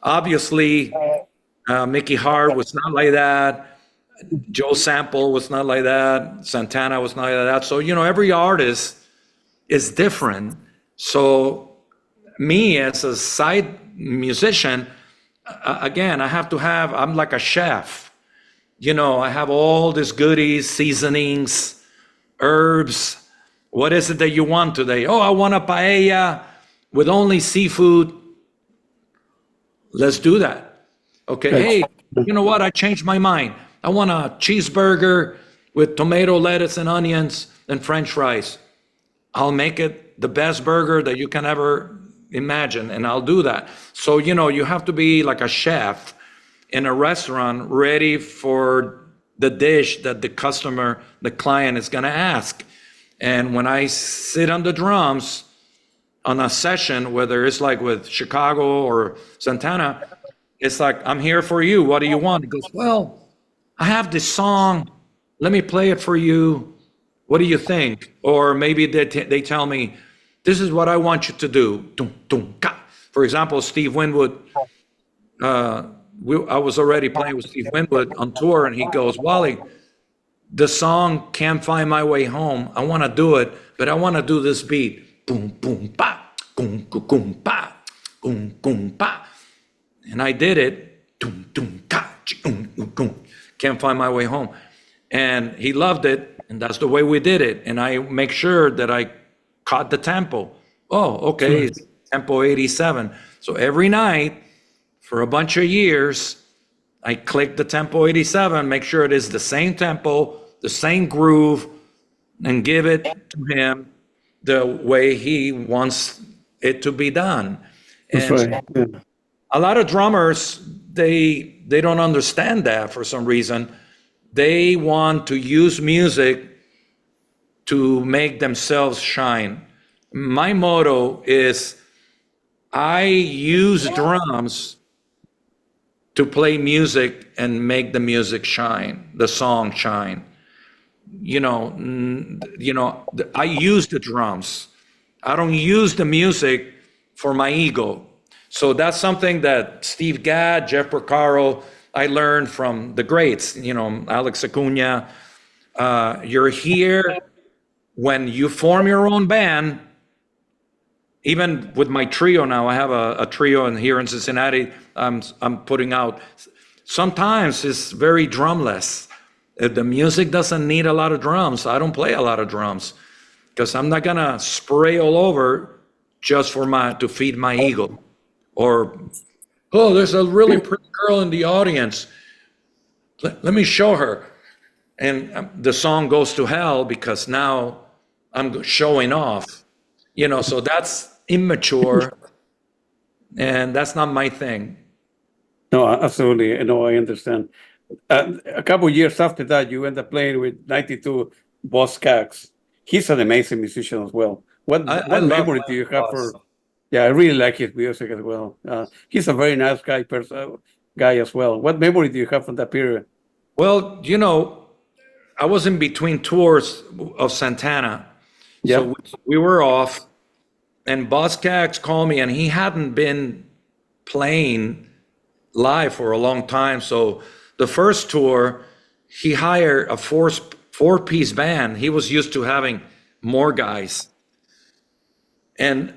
Obviously, Mickey Hart was not like that. Joe Sample was not like that. Santana was not like that. So, every artist is different. So me as a side musician, again, I'm like a chef. I have all these goodies, seasonings, herbs. What is it that you want today? Oh, I want a paella with only seafood. Let's do that. Okay, hey, you know what? I changed my mind. I want a cheeseburger with tomato, lettuce, and onions and French fries. I'll make it the best burger that you can ever imagine, and I'll do that. So, you have to be like a chef in a restaurant, ready for the dish that the client is going to ask. And when I sit on the drums on a session, whether it's like with Chicago or Santana, it's like, I'm here for you. What do you want? He goes, well, I have this song. Let me play it for you. What do you think? Or maybe they tell me, this is what I want you to do. For example, Steve Winwood, I was already playing with Steve Winwood on tour, and he goes, Wally, the song Can't Find My Way Home, I want to do it, but I want to do this beat. Boom, boom, ba, boom, boom, ba, boom, boom, ba. And I did it. Can't Find My Way Home. And he loved it, and that's the way we did it. And I make sure that I caught the tempo. Oh, okay, it's tempo 87. So every night for a bunch of years, I click the tempo 87, make sure it is the same tempo, the same groove, and give it to him the way he wants it to be done. That's And right. Yeah. a lot of drummers, they don't understand that for some reason. They want to use music to make themselves shine. My motto is I use drums to play music and make the music shine, the song shine. I use the drums. I don't use the music for my ego. So that's something that Steve Gadd, Jeff Porcaro, I learned from the greats, Alex Acuna. You're here when you form your own band. Even with my trio now, I have a trio here in Cincinnati. I'm putting out. Sometimes it's very drumless. If the music doesn't need a lot of drums, I don't play a lot of drums because I'm not gonna spray all over just to feed my ego. Or, oh, there's a really pretty girl in the audience. Let me show her. And the song goes to hell because now I'm showing off. So that's immature, and that's not my thing. No, absolutely. No, I understand. A couple of years after that, you end up playing with 92 Boss Scaggs. He's an amazing musician as well. What I love memory do you have Boss. for? Yeah, I really like his music as well. He's a very nice guy as well. What memory do you have from that period? Well, I was in between tours of Santana. Yeah. So we were off, and Boss Scaggs called me, and he hadn't been playing live for a long time. So the first tour, he hired a four-piece band. He was used to having more guys. And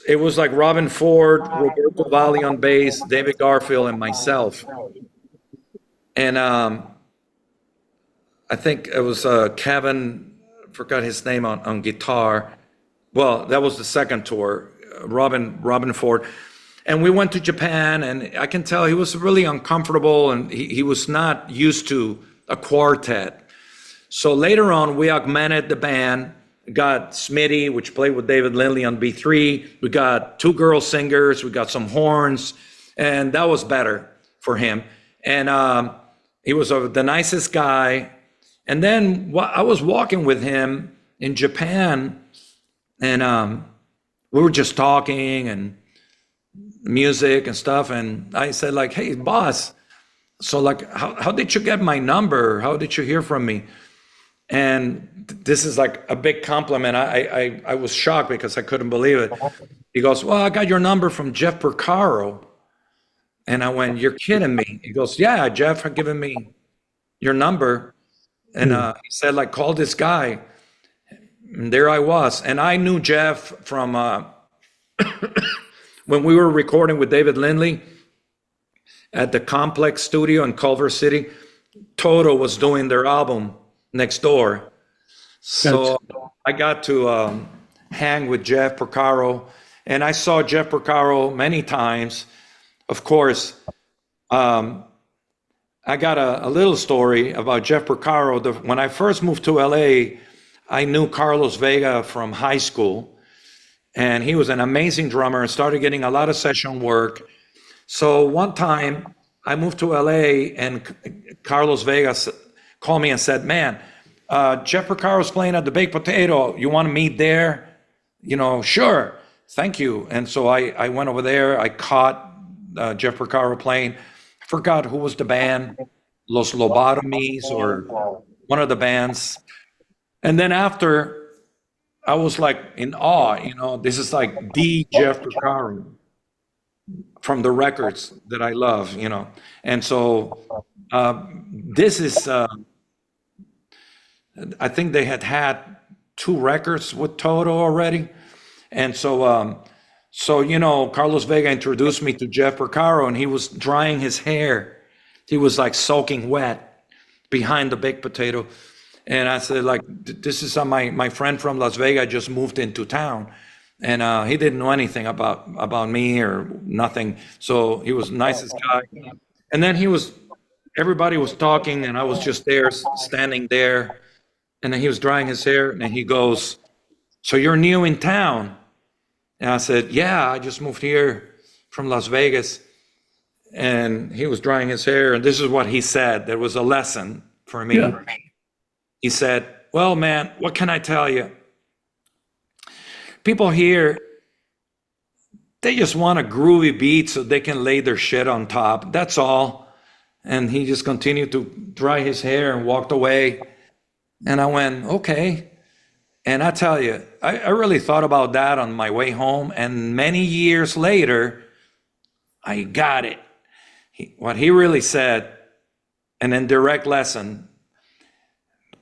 it was like Robin Ford, Roberto Valli on bass, David Garfield, and myself. And I think it was Kevin, forgot his name on guitar. Well, that was the second tour, Robin Ford. And we went to Japan, and I can tell he was really uncomfortable, and he was not used to a quartet. So later on, we augmented the band. We got Smitty, which played with David Lindley on B3. We got two girl singers. We got some horns, and that was better for him. And he was the nicest guy. And then I was walking with him in Japan, and we were just talking and music and stuff. And I said, like, hey, boss, so like, how did you get my number? How did you hear from me? And this is like a big compliment. I was shocked because I couldn't believe it. He goes, well, I got your number from Jeff Porcaro. And I went, you're kidding me. He goes, yeah, Jeff had given me your number. And he said, like, call this guy. And there I was. And I knew Jeff from when we were recording with David Lindley at the Complex Studio in Culver City. Toto was doing their album next door. So I got to hang with Jeff Porcaro. And I saw Jeff Porcaro many times. Of course, I got a little story about Jeff Porcaro. When I first moved to LA, I knew Carlos Vega from high school, and he was an amazing drummer and started getting a lot of session work. So one time I moved to LA and Carlos Vega called me and said, man, Jeff Porcaro's playing at the Baked Potato. You want to meet there? You know, sure. Thank you. And so I went over there. I caught Jeff Porcaro playing. I forgot who was the band, Los Lobotomies or one of the bands. And then after, I was like in awe, you know, this is like the Jeff Porcaro from the records that I love, you know. And so this is, I think they had 2 records with Toto already. And so, you know, Carlos Vega introduced me to Jeff Porcaro, and he was drying his hair. He was like soaking wet behind the Baked Potato. And I said, like, this is my friend from Las Vegas just moved into town. And he didn't know anything about me or nothing. So he was the nicest guy. And then everybody was talking, and I was just there, standing there. And then he was drying his hair, and he goes, so you're new in town? And I said, yeah, I just moved here from Las Vegas. And he was drying his hair, and this is what he said. There was a lesson for me. Yeah. He said, well, man, what can I tell you? People here, they just want a groovy beat so they can lay their shit on top. That's all. And he just continued to dry his hair and walked away. And I went, okay. And I tell you, I really thought about that on my way home. And many years later, I got it. What he really said, an indirect lesson,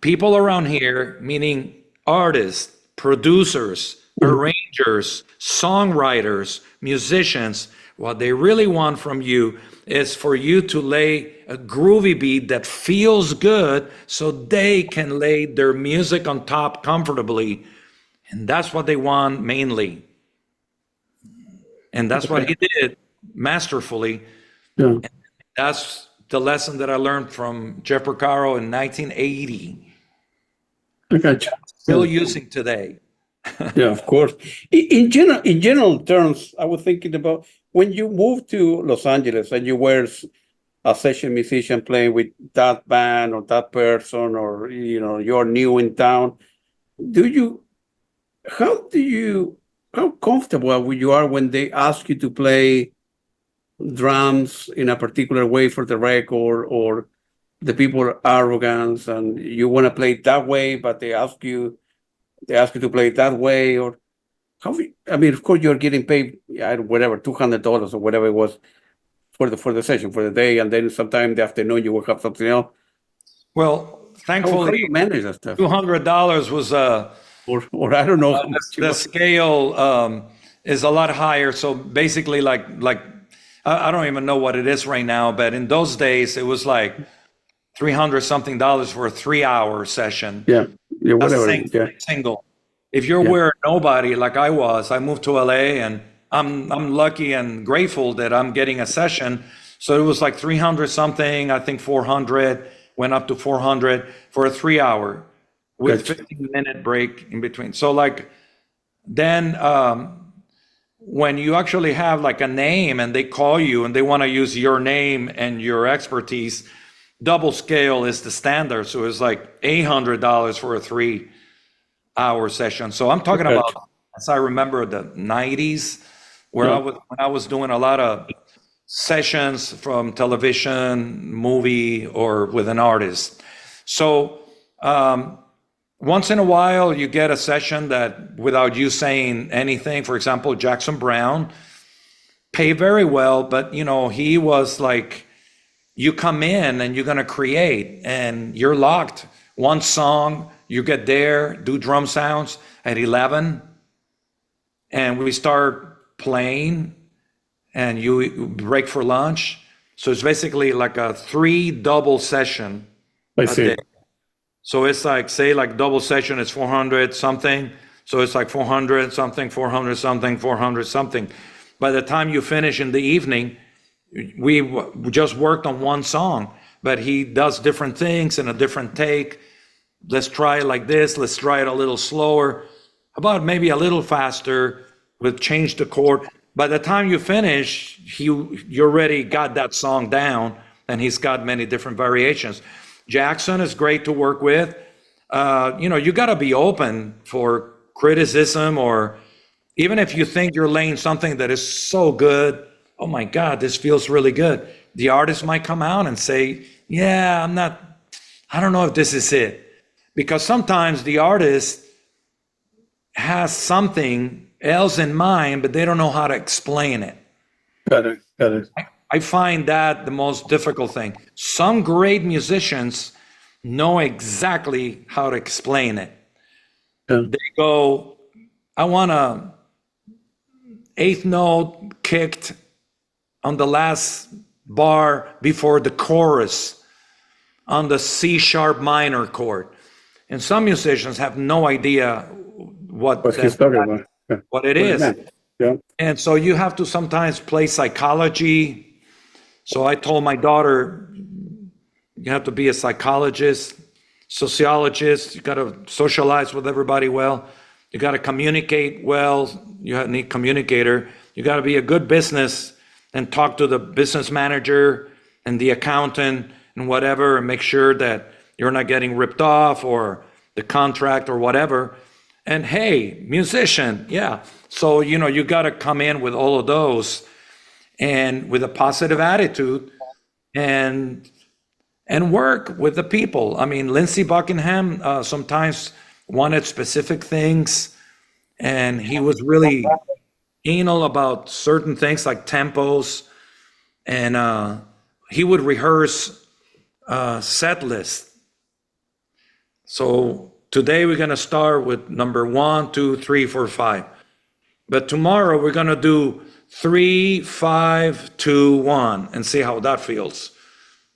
people around here, meaning artists, producers, arrangers, songwriters, musicians, what they really want from you is for you to lay a groovy beat that feels good so they can lay their music on top comfortably. And that's what they want mainly. And that's what he did masterfully. Yeah. And that's the lesson that I learned from Jeff Porcaro in 1980. I got you. Still using today. Yeah, of course. In general terms, I was thinking about when you moved to Los Angeles and you were a session musician playing with that band or that person, or you're new in town. How comfortable you are when they ask you to play drums in a particular way for the record, or the people are arrogant and you want to play it that way, but they ask you to play it that way? Or of course you're getting paid whatever, $200 or whatever it was for the session, for the day, and then sometime in the afternoon you will have something else. Well, thankfully, how do you manage that stuff? $200 was or I don't know. The scale is a lot higher. So basically, like I don't even know what it is right now, but in those days it was like $300 something for a 3-hour session. Yeah, whatever. Single. If you're nobody like I was, I moved to LA, and I'm lucky and grateful that I'm getting a session. So it was like 300 something. I think 400 went up to 400 for a 3-hour with 15-minute break in between. So like then when you actually have like a name and they call you and they want to use your name and your expertise, double scale is the standard. So it's like $800 for a 3-hour session. So I'm talking about, as I remember, the 90s, where when I was doing a lot of sessions from television, movie, or with an artist. So once in a while, you get a session that without you saying anything, for example, Jackson Browne paid very well, but he was like, you come in and you're going to create and you're locked. One song, you get there, do drum sounds at 11, and we start playing and you break for lunch. So it's basically like a 3 double session I a see. day. So it's like, say like double session is 400 something. So it's like 400 something, 400 something, 400 something. By the time you finish in the evening, we just worked on one song, but he does different things in a different take. Let's try it like this. Let's try it a little slower, about maybe a little faster. We'll change the chord. By the time you finish, you already got that song down, and he's got many different variations. Jackson is great to work with. You got to be open for criticism, or even if you think you're laying something that is so good, oh my God, this feels really good. The artist might come out and say, yeah, I don't know if this is it. Because sometimes the artist has something else in mind, but they don't know how to explain it. Got it. I find that the most difficult thing. Some great musicians know exactly how to explain it. Yeah. They go, I want a eighth note kicked on the last bar before the chorus on the C sharp minor chord. And some musicians have no idea what He's talking about. Yeah. what it is. Yeah. And so you have to sometimes play psychology. So I told my daughter, you have to be a psychologist, sociologist. You got to socialize with everybody well. You got to communicate well. You need a communicator. You got to be a good business and talk to the business manager and the accountant and whatever, and make sure that you're not getting ripped off or the contract or whatever. And hey, musician, yeah. So, you got to come in with all of those and with a positive attitude and work with the people. I mean, Lindsey Buckingham sometimes wanted specific things, and he was really anal about certain things like tempos, and he would rehearse set list. So today we're going to start with number 1, 2, 3, 4, 5. But tomorrow we're going to do 3, 5, 2, 1 and see how that feels.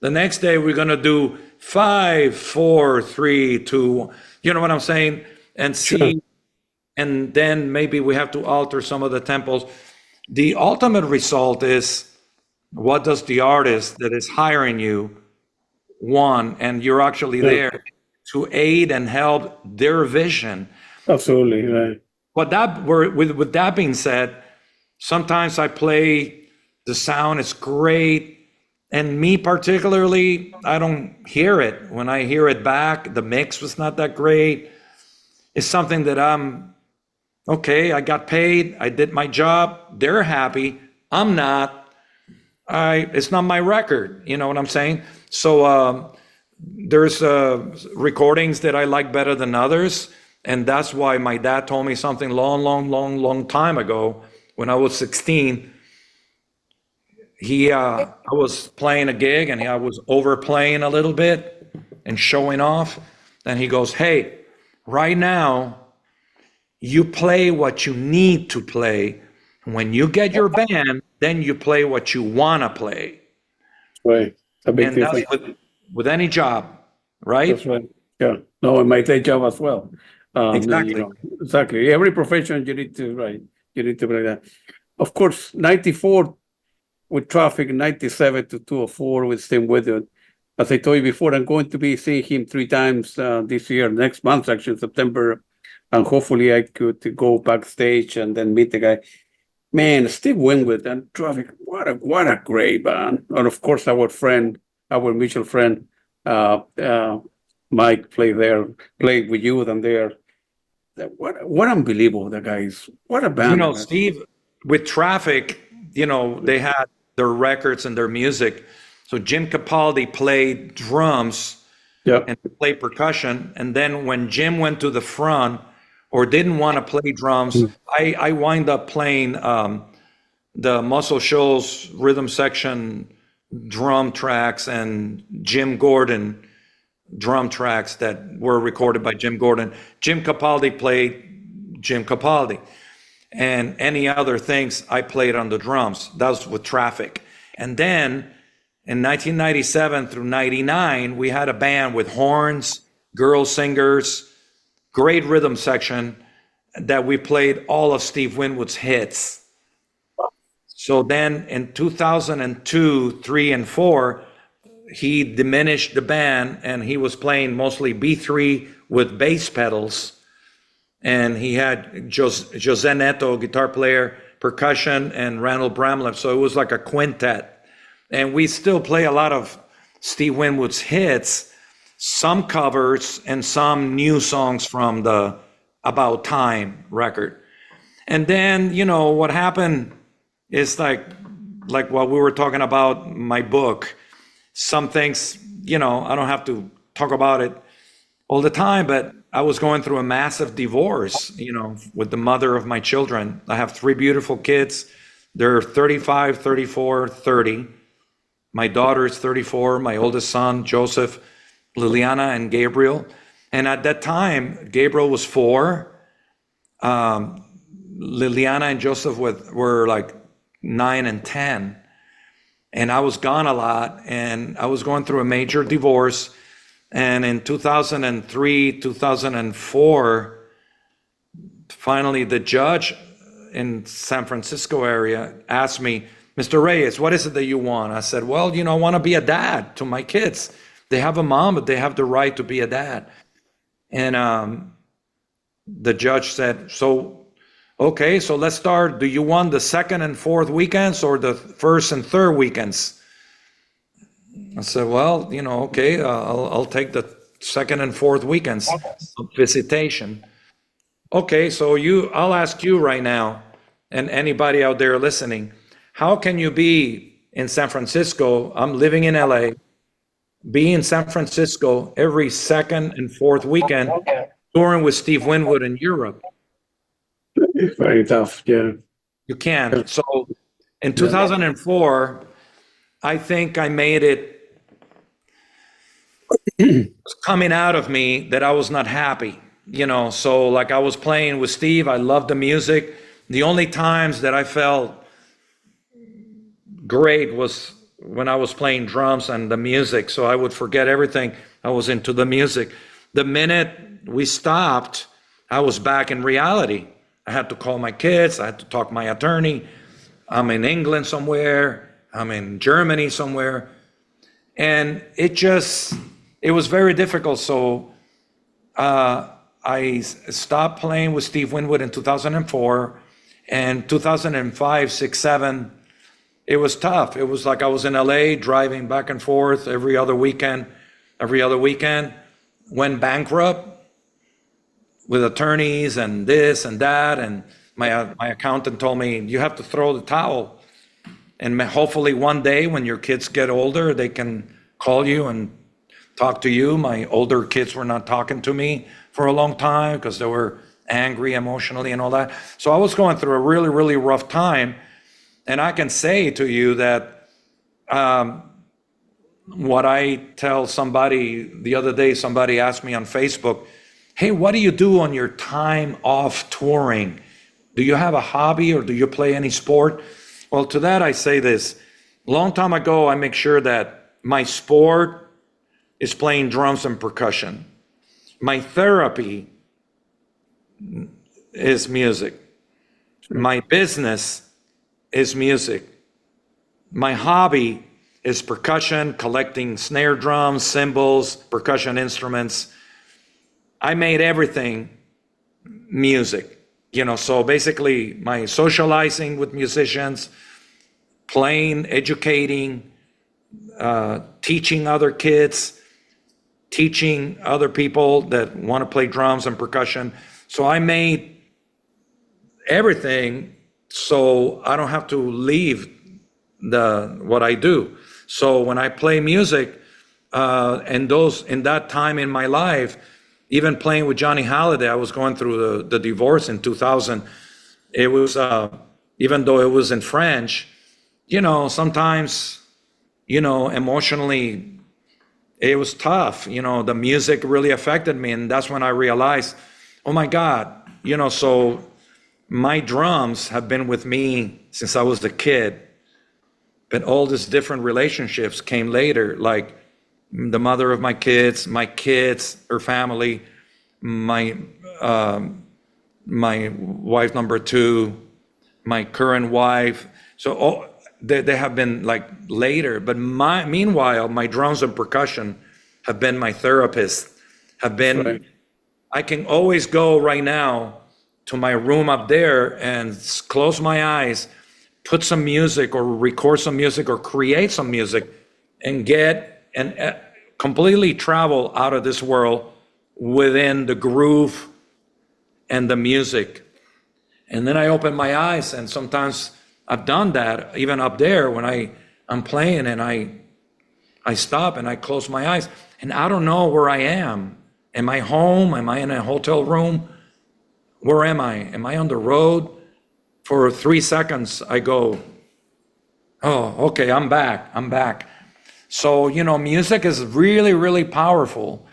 The next day we're going to do 5, 4, 3, 2. You know what I'm saying? And see, Sure. and then maybe we have to alter some of the tempos. The ultimate result is, what does the artist that is hiring you want? And you're actually there to aid and help their vision. Absolutely. Right. But with that being said, sometimes I play, the sound is great, and me particularly, I don't hear it. When I hear it back, the mix was not that great. It's something that okay, I got paid, I did my job, they're happy, I'm not. It's not my record, you know what I'm saying? So there's recordings that I like better than others, and that's why my dad told me something long time ago. When I was 16, I was playing a gig and I was overplaying a little bit and showing off. And he goes, hey, right now, you play what you need to play. When you get your band, then you play what you want to play. Right. It's a big And that's difference. with any job, right? That's right. Yeah. No, in my day job as well. Exactly. Exactly. Every profession you need to, right. You need to bring that. Of course, 94 with Traffic, 97 to 204 with Tim Winwood. As I told you before, I'm going to be seeing him 3 times this year, next month, actually, September. And hopefully I could go backstage and then meet the guy. Man, Steve Winwood and Traffic, what a great band. And of course, our mutual friend, Mike played with you and there. What unbelievable the guys. What a band. Steve, with Traffic, they had their records and their music. So Jim Capaldi played drums Yeah. and to play percussion. And then when Jim went to the front or didn't want to play drums, I wind up playing the Muscle Shoals rhythm section drum tracks and Jim Gordon drum tracks that were recorded by Jim Gordon. Jim Capaldi played Jim Capaldi. And any other things I played on the drums. That was with Traffic. And then in 1997 through 99, we had a band with horns, girl singers, great rhythm section that we played all of Steve Winwood's hits. So then in 2002, 3, and 4, he diminished the band and he was playing mostly B3 with bass pedals. And he had Jose Neto, guitar player, percussion, and Randall Bramlett. So it was like a quintet. And we still play a lot of Steve Winwood's hits, some covers, and some new songs from the About Time record. And then, you know, what happened is like what we were talking about, my book. Some things, you know, I don't have to talk about it all the time, but I was going through a massive divorce, you know, with the mother of my children. I have 3 beautiful kids. They're 35, 34, 30. My daughter is 34, my oldest son, Joseph, Liliana, and Gabriel. And at that time, Gabriel was 4. Liliana and Joseph were like 9 and 10. And I was gone a lot, and I was going through a major divorce. And in 2003, 2004, finally the judge in San Francisco area asked me, Mr. Reyes, what is it that you want? I said, well, you know, I want to be a dad to my kids. They have a mom, but they have the right to be a dad. And the judge said, so, okay, so let's start. Do you want the 2nd and 4th weekends or the 1st and 3rd weekends? I said, well, you know, okay, I'll take the 2nd and 4th weekends of visitation. Okay, so I'll ask you right now, and anybody out there listening, how can you be in San Francisco? I'm living in LA, be in San Francisco every 2nd and 4th weekend, touring with Steve Winwood in Europe. Very tough, yeah. You can't. So in 2004, I think I made it coming out of me that I was not happy, you know. So like I was playing with Steve, I loved the music. The only times that I felt great was when I was playing drums and the music. So I would forget everything. I was into the music. The minute we stopped, I was back in reality. I had to call my kids. I had to talk to my attorney. I'm in England somewhere. I'm in Germany somewhere. And it was very difficult. So I stopped playing with Steve Winwood in 2004. And 2005, 6, 7, it was tough. It was like I was in LA driving back and forth every other weekend. Went bankrupt with attorneys and this and that. And my accountant told me, you have to throw the towel. And hopefully one day when your kids get older, they can call you and talk to you. My older kids were not talking to me for a long time because they were angry emotionally and all that. So I was going through a really, really rough time. And I can say to you that what I tell somebody, the other day somebody asked me on Facebook, hey, what do you do on your time off touring? Do you have a hobby or do you play any sport? Well, to that I say this. Long time ago, I make sure that my sport is playing drums and percussion. My therapy is music. My business is music. My hobby is percussion, collecting snare drums, cymbals, percussion instruments. I made everything music. You know, so basically my socializing with musicians, playing, educating, teaching other kids, teaching other people that want to play drums and percussion. So I made everything so I don't have to leave what I do. So when I play music, in that time in my life, even playing with Johnny Halliday, I was going through the divorce in 2000. It was, even though it was in French, sometimes, emotionally, it was tough. The music really affected me. And that's when I realized, oh my God, so my drums have been with me since I was a kid. But all these different relationships came later, like the mother of my kids, her family, my wife number two, my current wife. So they have been like later. But meanwhile, my drums and percussion have been my therapist. Right. I can always go right now to my room up there and close my eyes, put some music or record some music or create some music and get and completely travel out of this world within the groove and the music. And then I open my eyes, and sometimes I've done that even up there when I'm playing, and I stop and I close my eyes and I don't know where I am. Am I home? Am I in a hotel room? Where am I? Am I on the road? For 3 seconds, I go, oh, okay, I'm back. So, music is really, really powerful.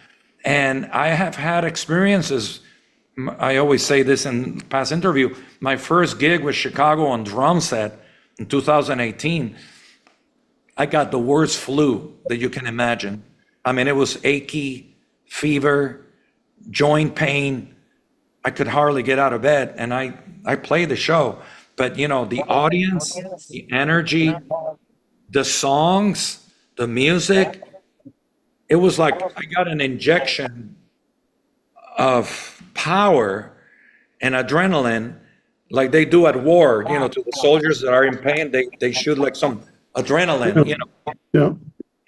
And I have had experiences. I always say this in past interview. My first gig was Chicago on drum set in 2018. I got the worst flu that you can imagine. I mean, it was achy, fever, joint pain. I could hardly get out of bed, and I played the show. But, the audience, the energy, the songs, the music, it was like I got an injection of power and adrenaline like they do at war, to the soldiers that are in pain, they shoot like some adrenaline, Yeah.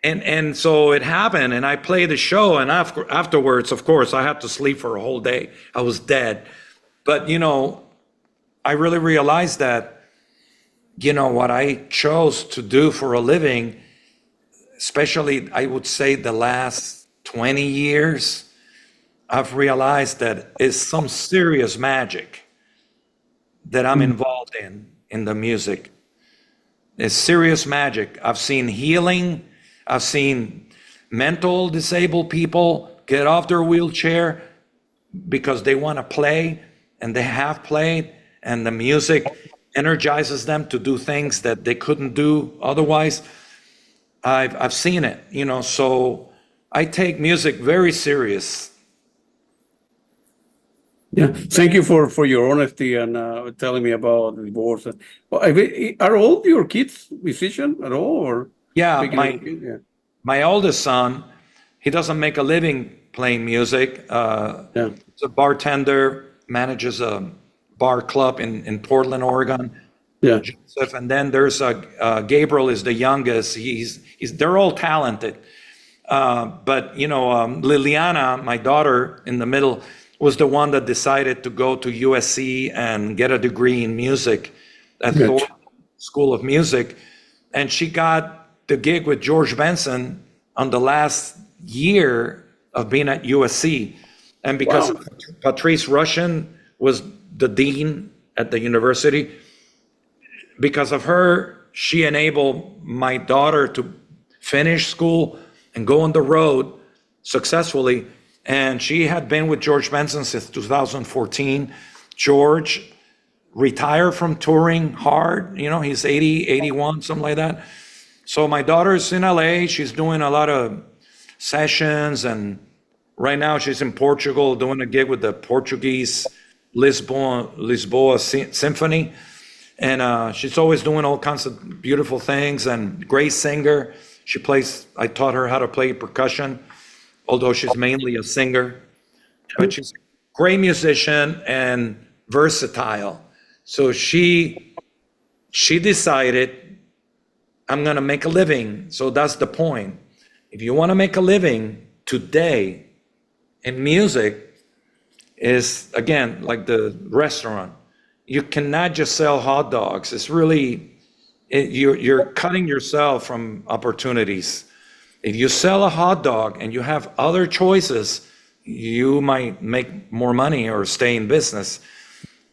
And so it happened, and I played the show, and afterwards, of course, I had to sleep for a whole day. I was dead. But, I really realized that, what I chose to do for a living, especially, I would say the last 20 years, I've realized that it's some serious magic that I'm involved in the music. It's serious magic. I've seen healing. I've seen mental disabled people get off their wheelchair because they want to play, and they have played, and the music energizes them to do things that they couldn't do otherwise. I've seen it, so I take music very serious. Yeah. Thank you for your honesty and telling me about the divorce. Well, are all your kids musician at all, or Yeah, speaking of kids? Yeah. my oldest son, he doesn't make a living playing music. Yeah. He's a bartender, manages a bar club in Portland, Oregon. Yeah. Joseph, and then there's Gabriel is the youngest. They're all talented. But Liliana, my daughter in the middle, was the one that decided to go to USC and get a degree in music at Gotcha. Thorpe School of Music. And she got the gig with George Benson on the last year of being at USC. And because Wow. Patrice Rushen was the dean at the university, because of her, she enabled my daughter to finish school and go on the road successfully. And she had been with George Benson since 2014. George retired from touring hard. He's 80, 81, something like that. So my daughter's in LA. She's doing a lot of sessions. And right now she's in Portugal doing a gig with the Portuguese Lisboa Symphony. And she's always doing all kinds of beautiful things, and great singer. I taught her how to play percussion, although she's mainly a singer. But she's a great musician and versatile. So she decided, I'm going to make a living. So that's the point. If you want to make a living today in music, is again like the restaurant. You cannot just sell hot dogs. It's really, you're cutting yourself from opportunities. If you sell a hot dog and you have other choices, you might make more money or stay in business.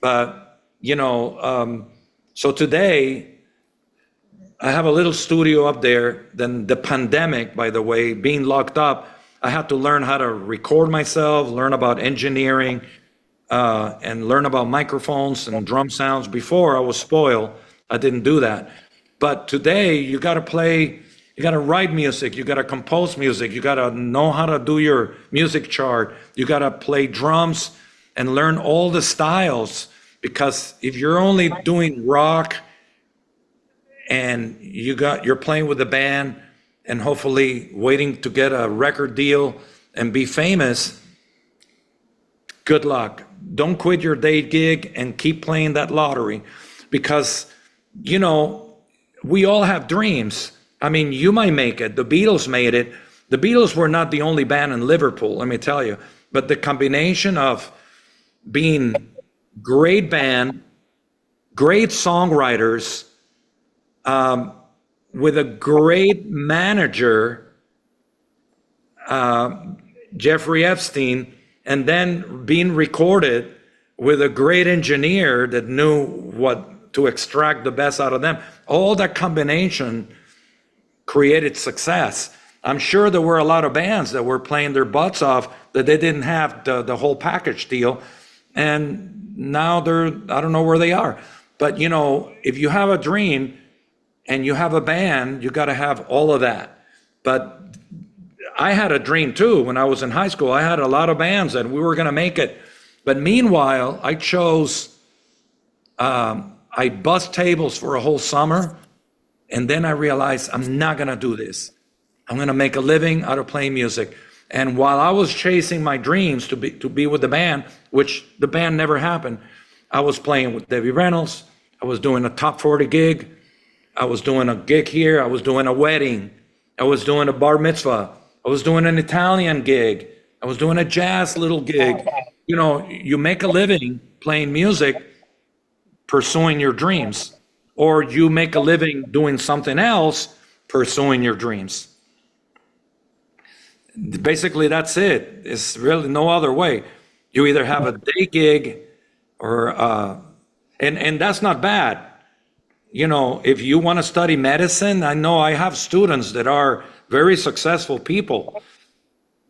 But, so today I have a little studio up there. Then the pandemic, by the way, being locked up, I had to learn how to record myself, learn about engineering, and learn about microphones and drum sounds. Before I was spoiled, I didn't do that. But today you got to write music, you got to compose music, you got to know how to do your music chart, you got to play drums and learn all the styles. Because if you're only doing rock and you're playing with a band and hopefully waiting to get a record deal and be famous, good luck. Don't quit your day gig and keep playing that lottery, because, we all have dreams. I mean, you might make it. The Beatles made it. The Beatles were not the only band in Liverpool, let me tell you. But the combination of being great band, great songwriters, with a great manager, Jeffrey Epstein, and then being recorded with a great engineer that knew what to extract the best out of them. All that combination created success. I'm sure there were a lot of bands that were playing their butts off that they didn't have the whole package deal. And now I don't know where they are. But, if you have a dream and you have a band, you got to have all of that. But I had a dream too. When I was in high school, I had a lot of bands and we were going to make it. But meanwhile, I chose, I bussed tables for a whole summer. And then I realized I'm not going to do this. I'm going to make a living out of playing music. And while I was chasing my dreams to be with the band, which the band never happened, I was playing with Debbie Reynolds. I was doing a top 40 gig. I was doing a gig here. I was doing a wedding. I was doing a bar mitzvah. I was doing an Italian gig. I was doing a jazz little gig. You make a living playing music, pursuing your dreams, or you make a living doing something else, pursuing your dreams. Basically, that's it. It's really no other way. You either have a day gig or, and that's not bad. If you want to study medicine, I know I have students that are very successful people.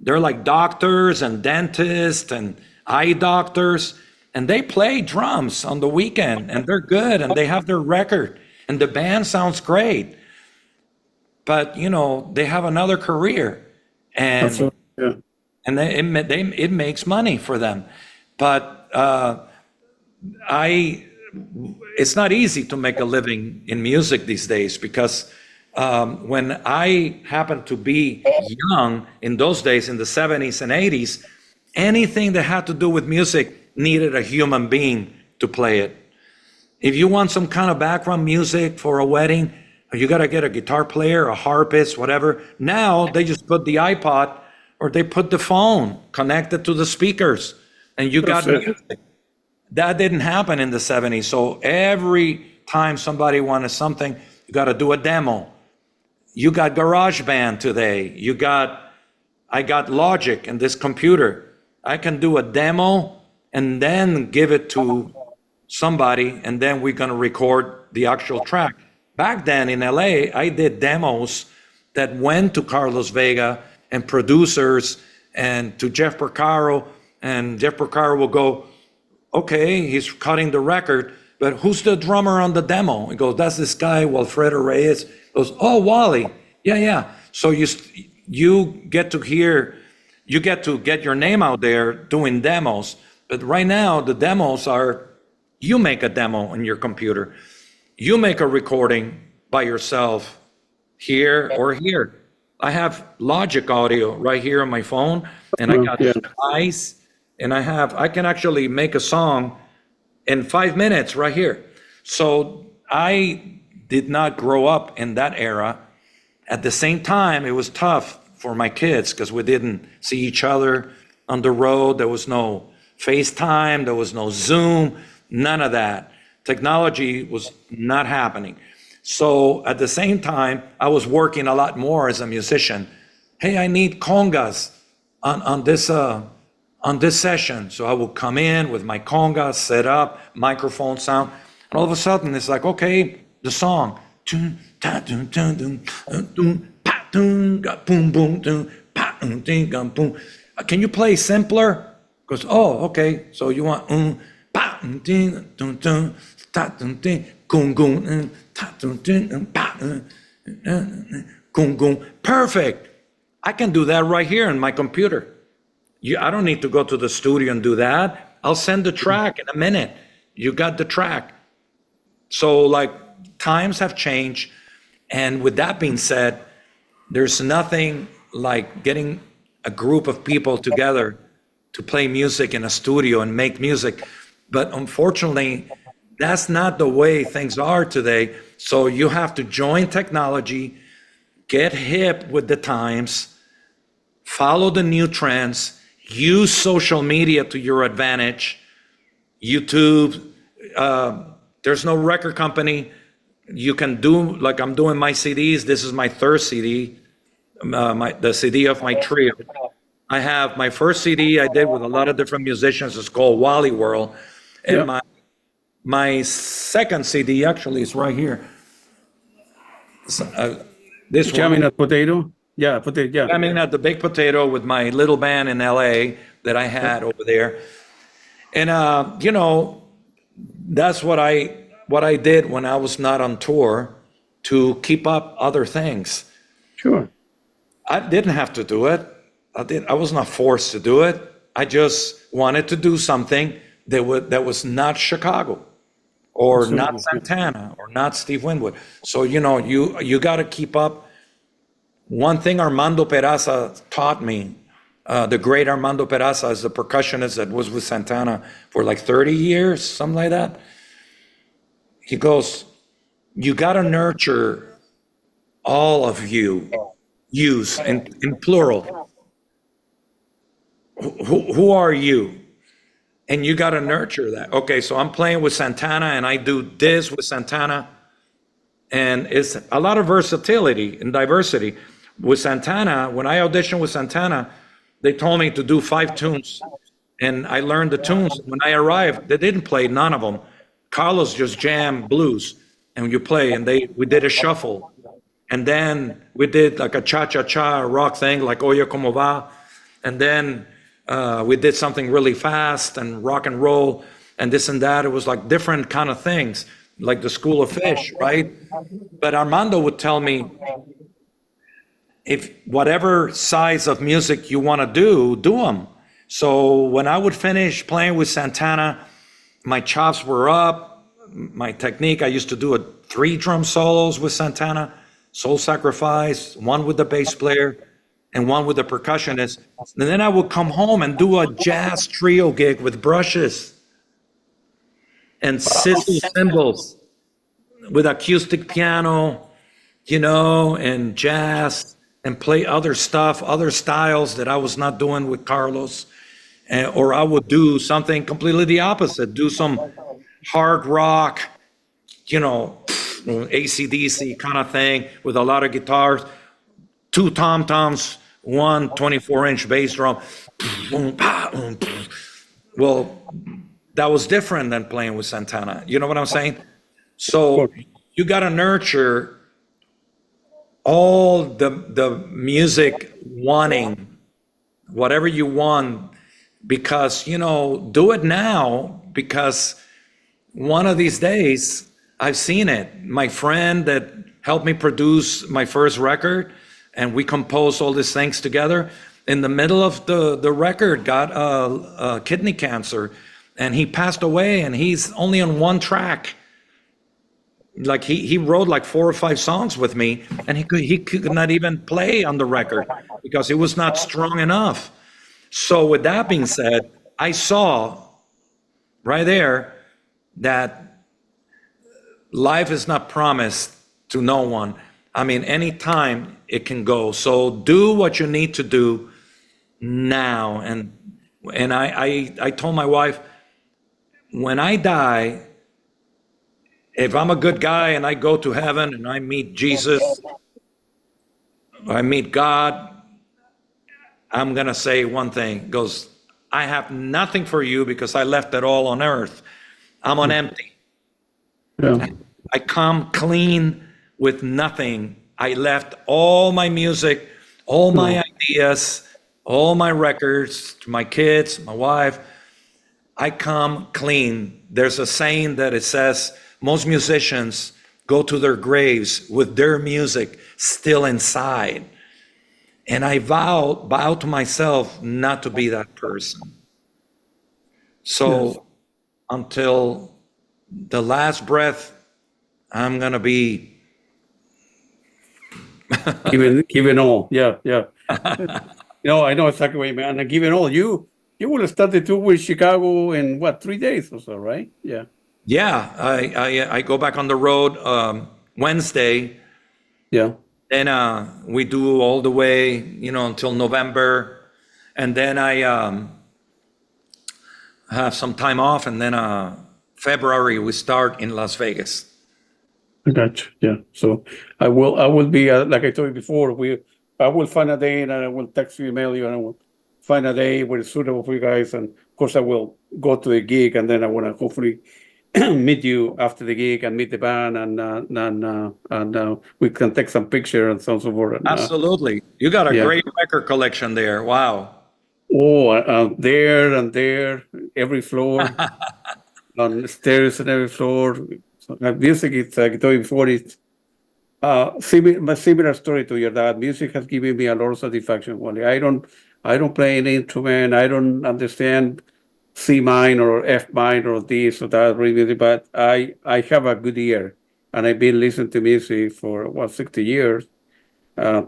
They're like doctors and dentists and eye doctors, and they play drums on the weekend, and they're good, and they have their record, and the band sounds great. But, they have another career, and Yeah. and it makes money for them. But it's not easy to make a living in music these days, because when I happened to be young in those days, in the 70s and 80s, anything that had to do with music needed a human being to play it. If you want some kind of background music for a wedding, you got to get a guitar player, a harpist, whatever. Now they just put the iPod or they put the phone connected to the speakers and you got music. That didn't happen in the 70s. So every time somebody wanted something, you got to do a demo. You got GarageBand today. I got Logic and this computer. I can do a demo and then give it to somebody, and then we're going to record the actual track. Back then in LA, I did demos that went to Carlos Vega and producers and to Jeff Porcaro, and Jeff Porcaro will go, okay, he's cutting the record, but who's the drummer on the demo? He goes, that's this guy, Walfredo Reyes. He goes, oh, Wally. Yeah. So you get to get your name out there doing demos. But right now, the demos are, you make a demo on your computer. You make a recording by yourself here or here. I have Logic audio right here on my phone, and I got Ice, and I can actually make a song in 5 minutes right here. So I did not grow up in that era. At the same time, it was tough for my kids because we didn't see each other on the road. There was no FaceTime, there was no Zoom, none of that. Technology was not happening. So at the same time, I was working a lot more as a musician. hey, I need congas on this session. So I will come in with my congas set up, microphone sound, and all of a sudden it's like, okay, the song. Can you play simpler? Goes, oh, okay. So you want perfect. I can do that right here in my computer. I don't need to go to the studio and do that. I'll send the track in a minute. You got the track. So like times have changed. And with that being said, there's nothing like getting a group of people together to play music in a studio and make music. But unfortunately, that's not the way things are today. So you have to join technology, get hip with the times, follow the new trends, use social media to your advantage. YouTube, there's no record company. You can do, like I'm doing my CDs. This is my third CD, the CD of my trio. I have my first CD I did with a lot of different musicians. It's called Wally World. And my second CD actually is right here. This Jamming at Potato? Yeah, Potato, yeah. Jamming at the Big Potato with my little band in LA that I had over there. And, that's what I did when I was not on tour to keep up other things. Sure. I didn't have to do it. I was not forced to do it. I just wanted to do something that was not Chicago or not Santana or not Steve Winwood. So, you got to keep up. One thing Armando Peraza taught me, the great Armando Peraza is the percussionist that was with Santana for like 30 years, something like that. He goes, you got to nurture all of you, use in plural. Who are you? And you got to nurture that. Okay, so I'm playing with Santana and I do this with Santana. And it's a lot of versatility and diversity. With Santana, when I auditioned with Santana, they told me to do 5 tunes. And I learned the tunes. When I arrived, they didn't play none of them. Carlos just jammed blues and you play, and we did a shuffle. And then we did like a cha-cha-cha rock thing, like Oye Como Va. And then we did something really fast and rock and roll and this and that. It was like different kind of things, like the School of Phish, right? But Armando would tell me, if whatever size of music you want to do them. So when I would finish playing with Santana, my chops were up, my technique, I used to do 3 drum solos with Santana, Soul Sacrifice, 1 with the bass player, and 1 with the percussionist. And then I would come home and do a jazz trio gig with brushes and sizzle cymbals with acoustic piano, and jazz, and play other stuff, other styles that I was not doing with Carlos. Or I would do something completely the opposite, do some hard rock, AC/DC kind of thing with a lot of guitars, 2 tom-toms, 1 24-inch bass drum. Well, that was different than playing with Santana. You know what I'm saying? So you got to nurture all the music wanting, whatever you want, because, do it now, because one of these days, I've seen it. My friend that helped me produce my first record, and we composed all these things together, in the middle of the record, got kidney cancer, and he passed away, and he's only on 1 track. Like he wrote like 4 or 5 songs with me, and he could not even play on the record because it was not strong enough. So with that being said, I saw right there that life is not promised to no one. I mean, anytime it can go. So do what you need to do now. And I told my wife, when I die, if I'm a good guy and I go to heaven and I meet Jesus, I meet God, I'm going to say one thing. Goes, I have nothing for you because I left it all on earth. I'm on empty. Yeah. I come clean with nothing. I left all my music, all my ideas, all my records to my kids, my wife. I come clean. There's a saying that it says most musicians go to their graves with their music still inside. And I vow to myself not to be that person. So until the last breath, I'm gonna be Giving all. Yeah, yeah. I know exactly what you mean. And giving all, you will start the tour with Chicago in what, 3 days or so, right? Yeah. yeah. I go back on the road Wednesday, Yeah. then we do all the way, until November, and then I have some time off, and then February we start in Las Vegas. I got you. Yeah. So I will be, like I told you before, I will find a day and I will text you, email you, and I will find a day where it's suitable for you guys. And of course I will go to the gig, and then I want to hopefully meet you after the gig and meet the band, and we can take some picture and so on and so forth. And, Absolutely. You got a great record collection there. Wow. there and there, every floor, on the stairs and every floor. So music, it's like I told you before, it's similar story to your dad. Music has given me a lot of satisfaction, Wally. I don't play any instrument. I don't understand C minor or F minor or this or that really, but I have a good ear, and I've been listening to music for 60 years.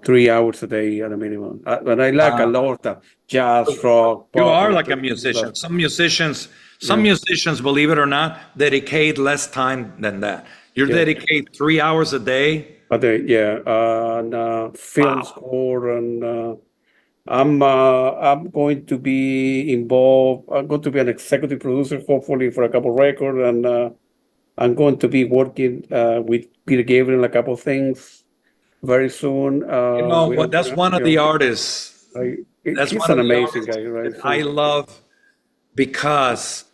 3 hours a day at a minimum. And I like a lot of jazz, rock, You pop. are like a musician. Some musicians, believe it or not, dedicate less time than that. You dedicate 3 hours a day. But film score, and I'm going to be involved. I'm going to be an executive producer, hopefully for a couple of records, and I'm going to be working with Peter Gabriel on a couple of things very soon. That's one of the artists. That's He's one an of the amazing artists guy, right? that I love, because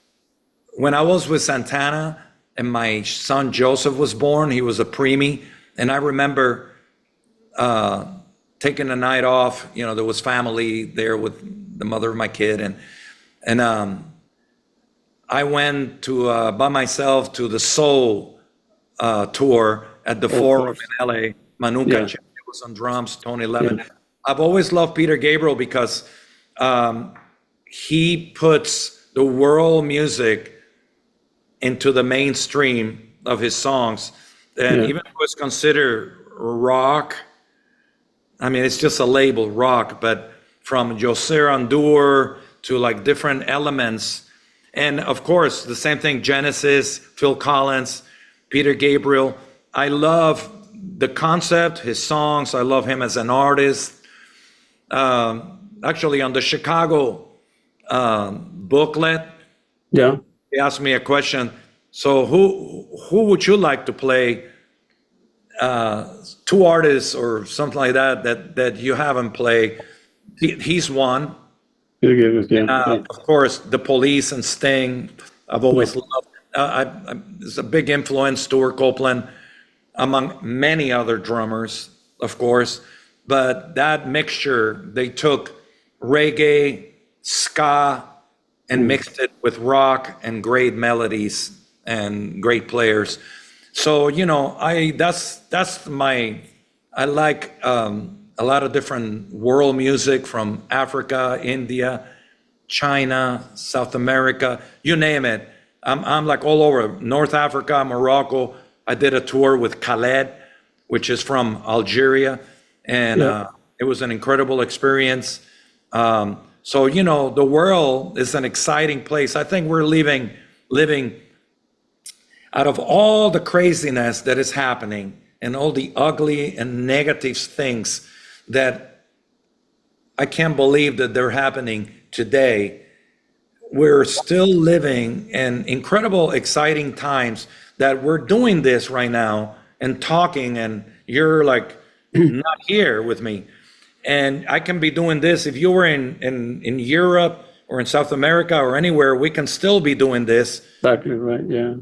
when I was with Santana and my son Joseph was born, he was a preemie, and I remember taking a night off. There was family there with the mother of my kid, and I went to by myself to the Soul tour at the Forum in LA. Manu Katché was on drums, Tony Levin. I've always loved Peter Gabriel because he puts the world music into the mainstream of his songs. And even though it's considered rock, I mean, it's just a label, rock, but from José Andur to like different elements. And of course, the same thing, Genesis, Phil Collins, Peter Gabriel. I love the concept, his songs. I love him as an artist. Actually, on the Chicago booklet, they asked me a question. So who would you like to play? Two artists or something like that you haven't played. He's one. And, of course, The Police and Sting. I've always loved. It's a big influence. Stuart Copeland, among many other drummers, of course. But that mixture, they took reggae, ska, and mixed it with rock and great melodies and great players. So, I like a lot of different world music from Africa, India, China, South America, you name it. I'm like all over. North Africa, Morocco. I did a tour with Khaled, which is from Algeria, and it was an incredible experience. So, the world is an exciting place. I think we're living out of all the craziness that is happening and all the ugly and negative things that I can't believe that they're happening today. We're still living in incredible, exciting times that we're doing this right now and talking, and you're like not here with me. And I can be doing this. If you were in Europe or in South America or anywhere, we can still be doing this. Exactly right. Yeah.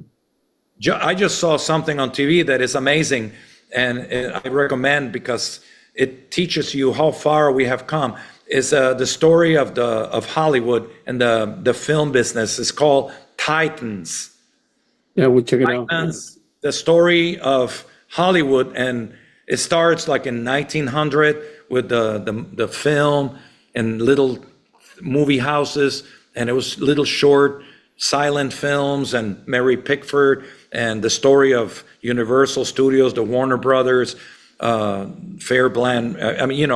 I just saw something on TV that is amazing, and I recommend because it teaches you how far we have come. It's the story of Hollywood and the film business. It's called Titans. Yeah, we'll check it out. Titans, the story of Hollywood, and it starts like in 1900 with the film and little movie houses, and it was little short silent films, and Mary Pickford, and the story of Universal Studios, the Warner Brothers, Fairblend. I mean,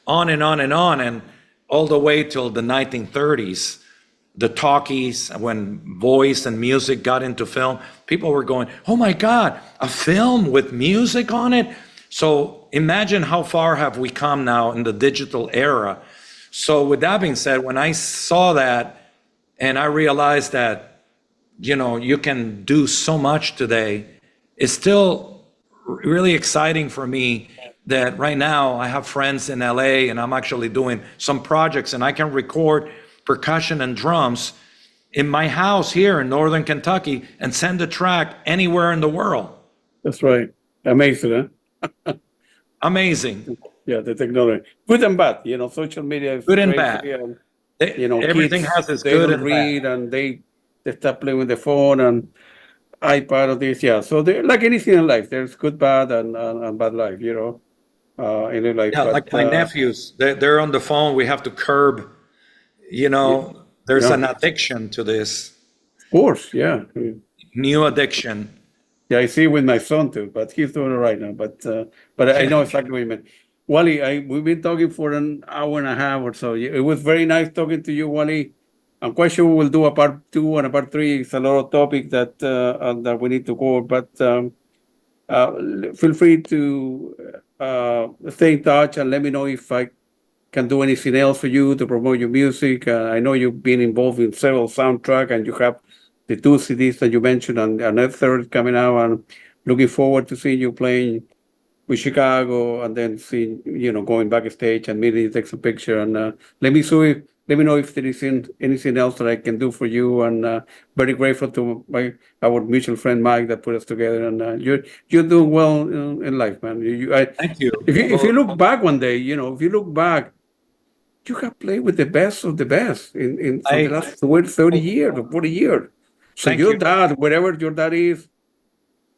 on and on and on, and all the way till the 1930s. The talkies, when voice and music got into film, people were going, oh my God, a film with music on it? So imagine how far have we come now in the digital era. So with that being said, when I saw that and I realized that, you can do so much today, it's still really exciting for me that right now I have friends in LA and I'm actually doing some projects and I can record percussion and drums in my house here in Northern Kentucky and send a track anywhere in the world. That's right. Amazing, huh? Amazing. Yeah, the technology. Good and bad. Social media is Good and crazy, bad. and, Everything kids, has its they good don't and read bad. and they start playing with the phone and iPad or this. Yeah. So like anything in life, there's good, bad, and bad life, in your life. Yeah, But like my nephews, they're on the phone. We have to curb, there's yeah, an addiction to this, of course. Yeah. new addiction. Yeah, I see with my son too, but he's doing it right now. But I know exactly what you meant. Wally, we've been talking for an hour and a half or so. It was very nice talking to you, Wally. I'm quite sure we'll do a part 2 and a part 3. It's a lot of topics that we need to cover, but feel free to stay in touch and let me know if I can do anything else for you to promote your music. I know you've been involved in several soundtracks and you have the 2 CDs that you mentioned and a third coming out. And looking forward to seeing you playing with Chicago and then seeing, going backstage and meeting you, take some picture. And let me know if there is anything else that I can do for you. And very grateful to our mutual friend Mike that put us together. And you're doing well in life, man. Thank you. If you look back one day, if you look back, you have played with the best of the best for the last 30 years or 40 years. So Thank your you. dad, wherever your dad is,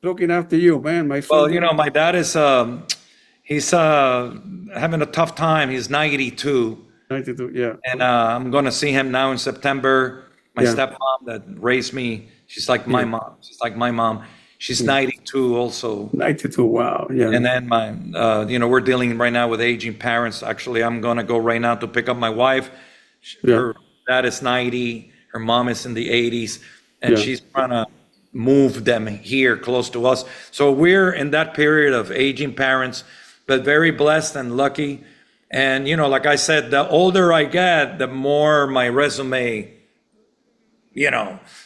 looking after you, man. My son. Well, my dad is, he's having a tough time. He's 92. 92, yeah. And I'm going to see him now in September. My Yeah. stepmom that raised me, she's like my mom. She's like my mom. She's 92 also. 92, wow. Yeah. And then we're dealing right now with aging parents. Actually, I'm going to go right now to pick up my wife. Her dad is 90. Her mom is in the 80s. And Yeah. she's trying to move them here close to us. So we're in that period of aging parents, but very blessed and lucky. And, like I said, the older I get, the more my resume,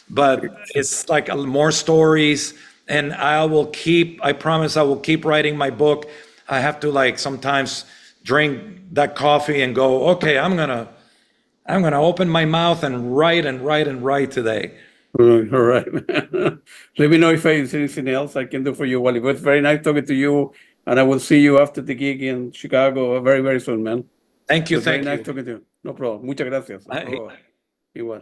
but it's like more stories. And I promise I will keep writing my book. I have to sometimes drink that coffee and go, okay, I'm going to open my mouth and write and write and write today. All right. Let me know if there's anything else I can do for you, Wally. But it's very nice talking to you. And I will see you after the gig in Chicago very, very soon, man. Thank you. Very Thank nice you. talking to you. No problem. Muchas gracias. Bye. Igual.